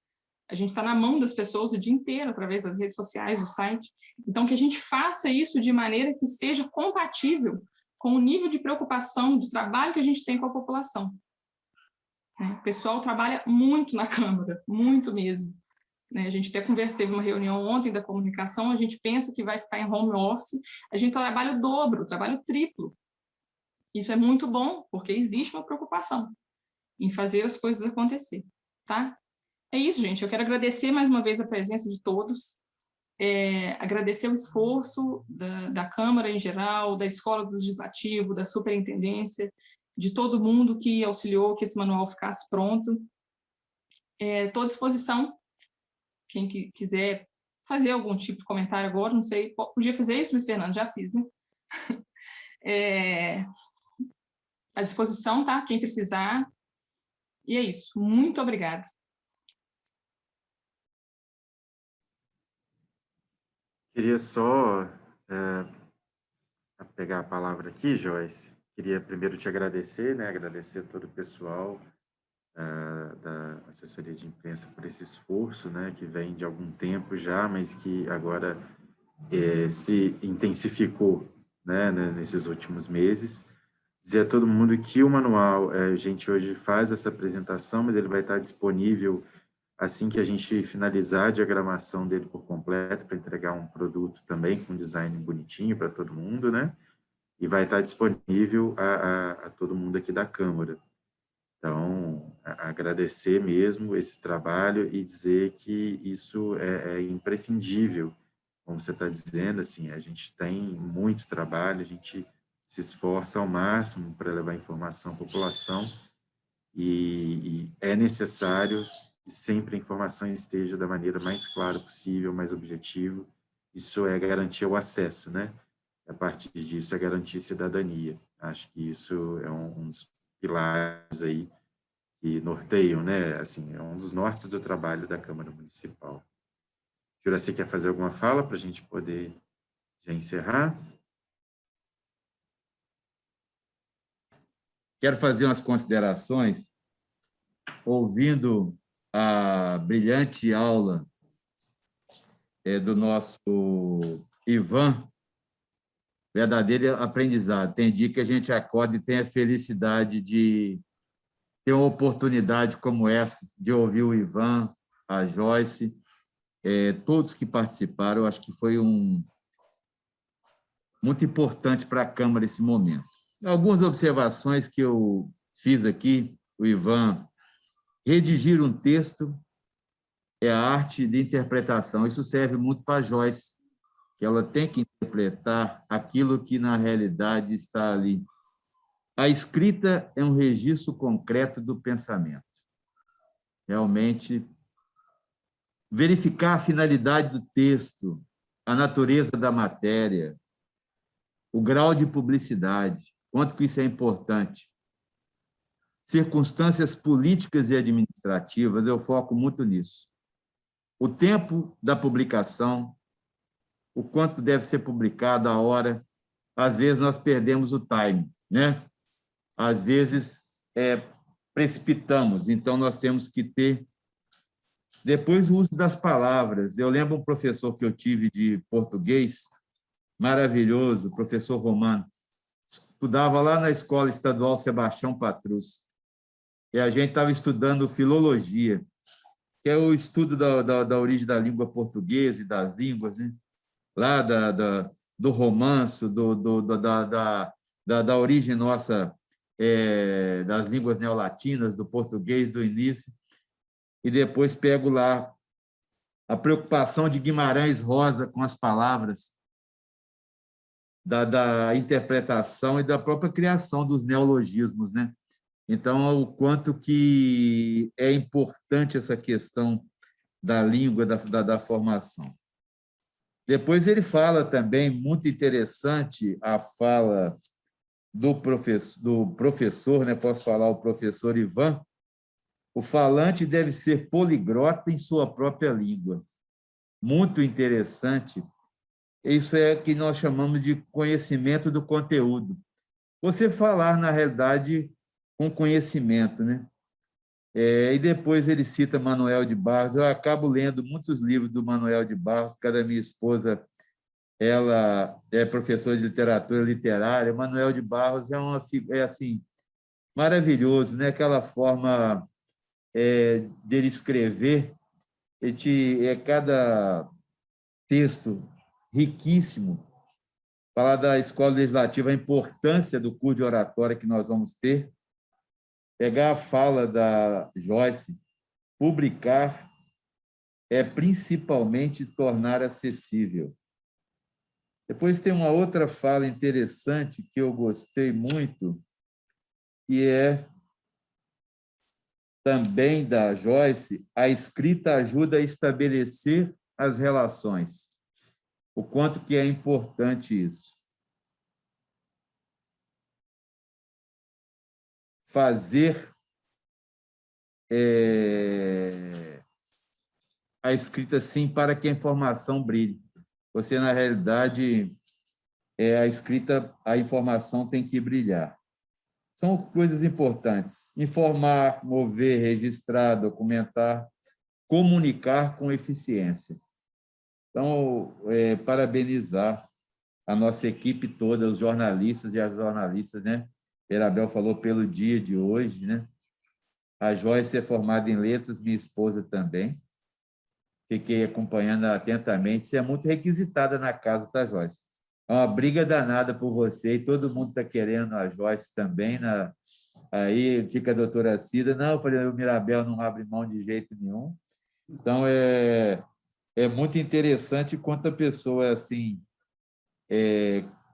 E: A gente está na mão das pessoas o dia inteiro, através das redes sociais, do site. Então, que a gente faça isso de maneira que seja compatível com o nível de preocupação, do trabalho que a gente tem com a população. O pessoal trabalha muito na Câmara, muito mesmo. A gente até teve uma reunião ontem da comunicação, a gente pensa que vai ficar em home office, a gente trabalha o dobro, trabalha o triplo. Isso é muito bom, porque existe uma preocupação em fazer as coisas acontecer, tá? É isso, gente. Eu quero agradecer mais uma vez a presença de todos, agradecer o esforço da Câmara em geral, da Escola do Legislativo, da Superintendência, de todo mundo que auxiliou que esse manual ficasse pronto. Estou à disposição, quem quiser fazer algum tipo de comentário agora, não sei, podia fazer isso, Luiz Fernando? Já fiz, né? À disposição, tá? Quem precisar. E é isso. Muito obrigada.
D: Queria só pegar a palavra aqui, Joyce. Queria primeiro te agradecer, né? Agradecer a todo o pessoal da assessoria de imprensa por esse esforço, né? Que vem de algum tempo já, mas que agora se intensificou, né? Nesses últimos meses. Dizer a todo mundo que o manual, a gente hoje faz essa apresentação, mas ele vai estar disponível assim que a gente finalizar a diagramação dele por completo, para entregar um produto também com design bonitinho para todo mundo, né? E vai estar disponível a todo mundo aqui da Câmara. Então, agradecer mesmo esse trabalho e dizer que isso é imprescindível, como você está dizendo, assim, a gente tem muito trabalho, a gente se esforça ao máximo para levar informação à população e é necessário que sempre a informação esteja da maneira mais clara possível, mais objetiva, isso é garantir o acesso, né? A partir disso é garantir cidadania. Acho que isso é um dos pilares aí que norteiam, né? Assim, é um dos nortes do trabalho da Câmara Municipal. Juraci, quer fazer alguma fala para a gente poder já encerrar?
A: Quero fazer umas considerações, ouvindo a brilhante aula do nosso Ivan, verdadeiro aprendizado. Tem dia que a gente acorda e tem a felicidade de ter uma oportunidade como essa, de ouvir o Ivan, a Joyce, todos que participaram. Eu acho que foi muito importante para a Câmara esse momento. Algumas observações que eu fiz aqui, o Ivan, redigir um texto é a arte de interpretação. Isso serve muito para a Joyce, que ela tem que interpretar aquilo que, na realidade, está ali. A escrita é um registro concreto do pensamento. Realmente, verificar a finalidade do texto, a natureza da matéria, o grau de publicidade, quanto que isso é importante. Circunstâncias políticas e administrativas, eu foco muito nisso. O tempo da publicação, o quanto deve ser publicado, a hora. Às vezes nós perdemos o time, né? Às vezes precipitamos, então nós temos que ter. Depois, o uso das palavras. Eu lembro um professor que eu tive de português, maravilhoso, o professor Romano, estudava lá na Escola Estadual Sebastião Patrus, e a gente estava estudando filologia, que é o estudo da origem da língua portuguesa e das línguas, né? Lá do romanço, da origem nossa, das línguas neolatinas, do português do início, e depois pego lá a preocupação de Guimarães Rosa com as palavras, da interpretação e da própria criação dos neologismos, né? Então, o quanto que é importante essa questão da língua, da formação. Depois ele fala também, muito interessante, a fala do professor, né? Posso falar o professor Ivan, o falante deve ser poliglota em sua própria língua. Muito interessante. Isso é o que nós chamamos de conhecimento do conteúdo. Você falar, na realidade, com conhecimento, né? E depois ele cita Manuel de Barros. Eu acabo lendo muitos livros do Manuel de Barros, porque a minha esposa, ela é professora de literatura literária. Manuel de Barros assim, maravilhoso, né? Aquela forma dele escrever, cada texto riquíssimo. Falar da escola legislativa, a importância do curso de oratória que nós vamos ter, pegar a fala da Joyce, publicar é principalmente tornar acessível. Depois tem uma outra fala interessante que eu gostei muito, que é também da Joyce: a escrita ajuda a estabelecer as relações. O quanto que é importante isso. Fazer a escrita, sim, para que a informação brilhe. Você, na realidade, a escrita, a informação tem que brilhar. São coisas importantes. Informar, mover, registrar, documentar, comunicar com eficiência. Então, parabenizar a nossa equipe toda, os jornalistas e as jornalistas, né? Mirabel falou pelo dia de hoje, né? A Joyce é formada em letras, minha esposa também. Fiquei acompanhando atentamente. Você é muito requisitada na casa, tá, Joyce? É uma briga danada por você, e todo mundo está querendo a Joyce também. Aí fica a doutora Cida. Não, eu falei, o Mirabel não abre mão de jeito nenhum. Então, é muito interessante quanto a pessoa é assim,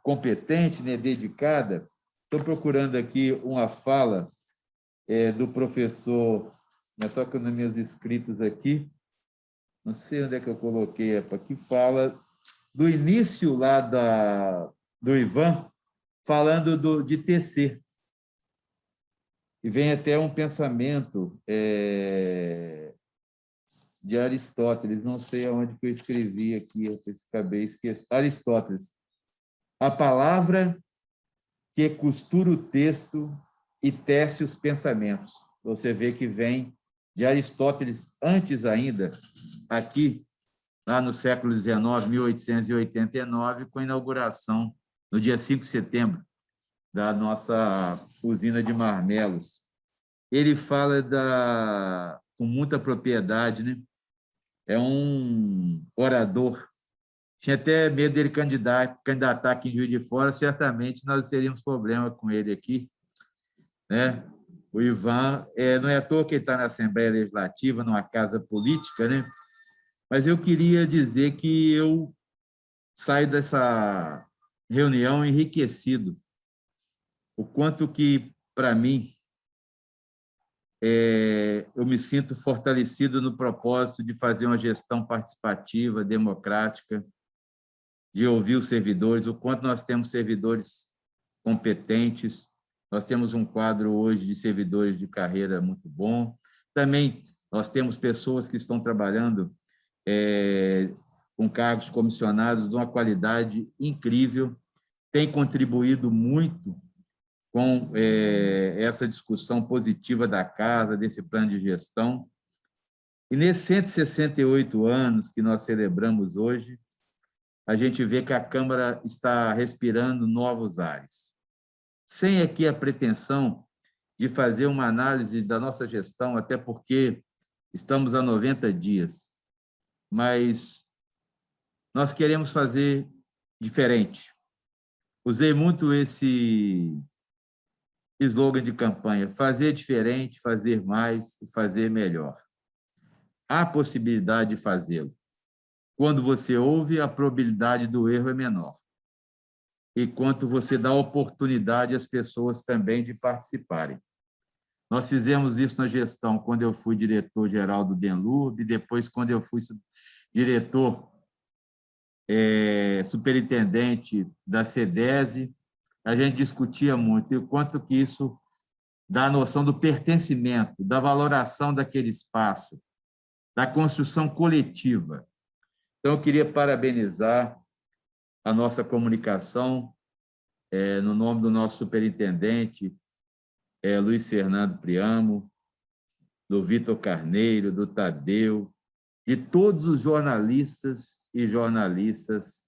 A: competente, né, dedicada. Estou procurando aqui uma fala do professor, mas só que nos meus escritos aqui, não sei onde é que eu coloquei, que fala do início lá do Ivan, falando de tecer. E vem até um pensamento de Aristóteles, não sei aonde que eu escrevi aqui, eu acabei esquecendo. Aristóteles. A palavra que costura o texto e tece os pensamentos. Você vê que vem de Aristóteles, antes ainda, aqui, lá no século XIX, 1889, com a inauguração, no dia 5 de setembro, da nossa usina de marmelos. Ele fala com muita propriedade, né? É um orador. Tinha até medo dele candidatar aqui em Juiz de Fora, certamente nós teríamos problema com ele aqui, né? O Ivan, não é à toa que ele está na Assembleia Legislativa, numa casa política, né? Mas eu queria dizer que eu saio dessa reunião enriquecido. O quanto que, para mim, eu me sinto fortalecido no propósito de fazer uma gestão participativa, democrática, de ouvir os servidores, o quanto nós temos servidores competentes, nós temos um quadro hoje de servidores de carreira muito bom, também nós temos pessoas que estão trabalhando com cargos comissionados de uma qualidade incrível, tem contribuído muito com essa discussão positiva da casa, desse plano de gestão. E nesses 168 anos que nós celebramos hoje, a gente vê que a Câmara está respirando novos ares. Sem aqui a pretensão de fazer uma análise da nossa gestão, até porque estamos há 90 dias, mas nós queremos fazer diferente. Usei muito esse slogan de campanha, fazer diferente, fazer mais e fazer melhor. Há possibilidade de fazê-lo. Quando você ouve, a probabilidade do erro é menor. E quanto você dá oportunidade às pessoas também de participarem. Nós fizemos isso na gestão quando eu fui diretor-geral do DENLURB, depois quando eu fui diretor superintendente da CEDESE, a gente discutia muito, e o quanto que isso dá a noção do pertencimento, da valoração daquele espaço, da construção coletiva. Então, eu queria parabenizar a nossa comunicação, no nome do nosso superintendente, Luiz Fernando Priamo, do Vitor Carneiro, do Tadeu, de todos os jornalistas e jornalistas,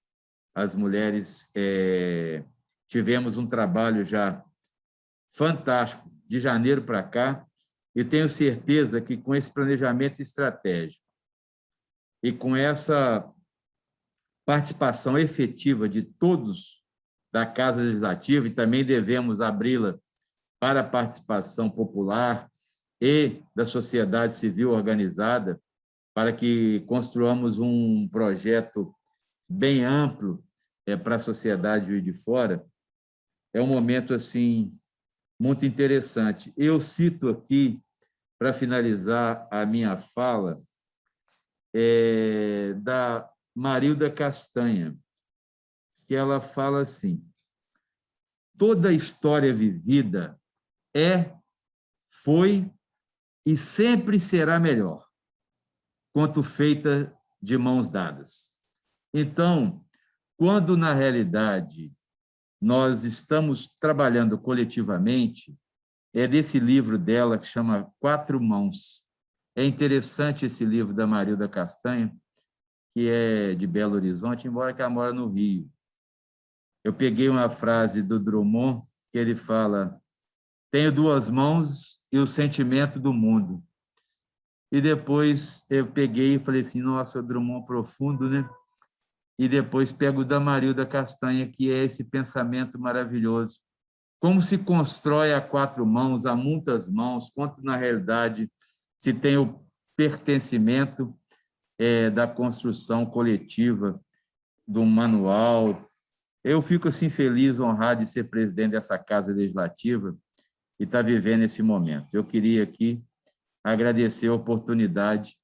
A: as mulheres. Tivemos um trabalho já fantástico de janeiro para cá, e tenho certeza que com esse planejamento estratégico e com essa participação efetiva de todos da Casa Legislativa, e também devemos abri-la para a participação popular e da sociedade civil organizada, para que construamos um projeto bem amplo para a sociedade de Juiz de Fora. É um momento assim muito interessante. Eu cito aqui, para finalizar a minha fala, da Marilda Castanha, que ela fala assim: toda história vivida foi e sempre será melhor quanto feita de mãos dadas. Então, quando, na realidade, nós estamos trabalhando coletivamente, desse livro dela que chama Quatro Mãos. É interessante esse livro da Marilda Castanha, que é de Belo Horizonte, embora que ela mora no Rio. Eu peguei uma frase do Drummond, que ele fala: tenho duas mãos e o sentimento do mundo. E depois eu peguei e falei assim: nossa, o Drummond profundo, né? E depois pego o da Marilda Castanha, que é esse pensamento maravilhoso. Como se constrói a quatro mãos, a muitas mãos, quanto, na realidade, se tem o pertencimento da construção coletiva, do manual. Eu fico assim feliz, honrado de ser presidente dessa Casa Legislativa e estar vivendo esse momento. Eu queria aqui agradecer a oportunidade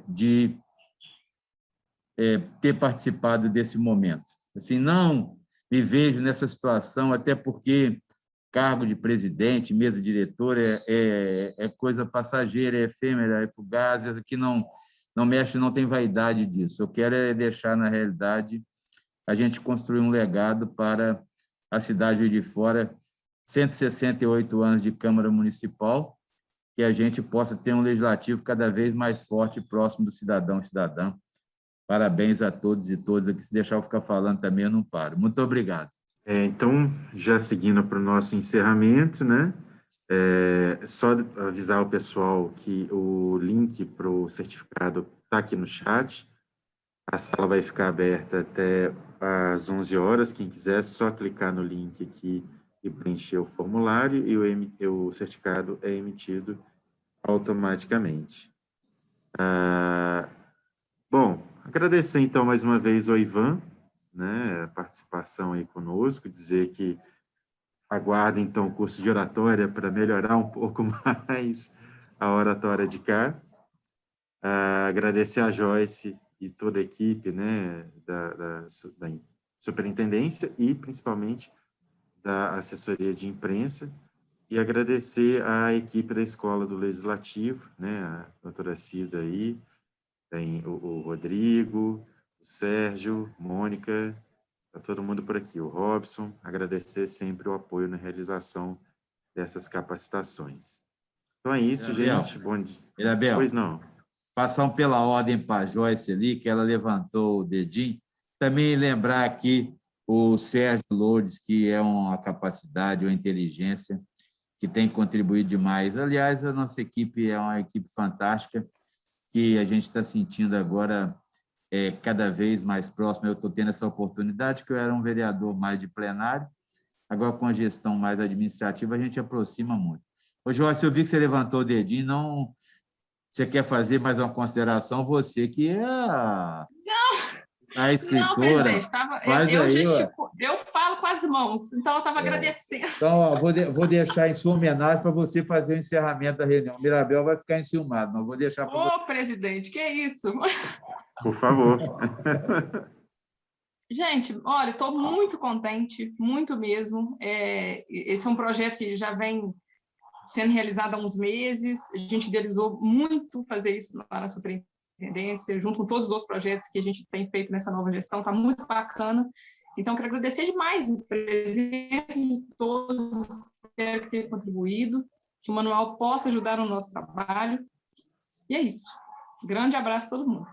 A: de ter participado desse momento. Assim, não me vejo nessa situação, até porque cargo de presidente, mesa diretora é coisa passageira, é efêmera, é fugaz, que não mexe, não tem vaidade disso. Eu quero deixar, na realidade, a gente construir um legado para a cidade de Juiz de Fora, 168 anos de Câmara Municipal, que a gente possa ter um legislativo cada vez mais forte e próximo do cidadão e cidadã. Parabéns a todos e todas aqui. Se deixar eu ficar falando também, eu não paro. Muito obrigado.
D: Então, já seguindo para o nosso encerramento, né? Só avisar o pessoal que o link para o certificado está aqui no chat. A sala vai ficar aberta até às 11 horas. Quem quiser, é só clicar no link aqui e preencher o formulário e o certificado é emitido automaticamente. Bom, agradecer então mais uma vez ao Ivan, né, a participação aí conosco, dizer que aguardo então o curso de oratória para melhorar um pouco mais a oratória de cá. Agradecer a Joyce e toda a equipe, né, da superintendência e principalmente da assessoria de imprensa, e agradecer à equipe da Escola do Legislativo, né, a doutora Cida aí, tem o Rodrigo, o Sérgio, Mônica, está todo mundo por aqui, o Robson, agradecer sempre o apoio na realização dessas capacitações. Então é isso, gente. Bom dia.
A: Mirabel,
D: Pois não.
A: Passar pela ordem para a Joyce ali, que ela levantou o dedinho. Também lembrar aqui o Sérgio Lourdes, que é uma capacidade, uma inteligência, que tem contribuído demais. Aliás, a nossa equipe é uma equipe fantástica, que a gente está sentindo agora cada vez mais próximo. Eu estou tendo essa oportunidade, que eu era um vereador mais de plenário, agora com a gestão mais administrativa, a gente aproxima muito. Ô, Joyce, eu vi que você levantou o dedinho, não... Você quer fazer mais uma consideração? Você que é a escritora.
E: Não, presidente, eu falo com as mãos, então eu estava agradecendo.
A: Então, ó, vou deixar em sua homenagem para você fazer o encerramento da reunião. O Mirabel vai ficar enciumado, mas vou deixar para você.
E: Ô, presidente, que é isso?
D: Por favor.
E: Gente, olha, estou muito contente, muito mesmo. Esse é um projeto que já vem sendo realizado há uns meses. A gente idealizou muito fazer isso lá na superintendência, junto com todos os outros projetos que a gente tem feito nessa nova gestão. Está muito bacana. Então, quero agradecer demais a presença de todos que tenham contribuído, que o manual possa ajudar no nosso trabalho. E é isso. Grande abraço a todo mundo.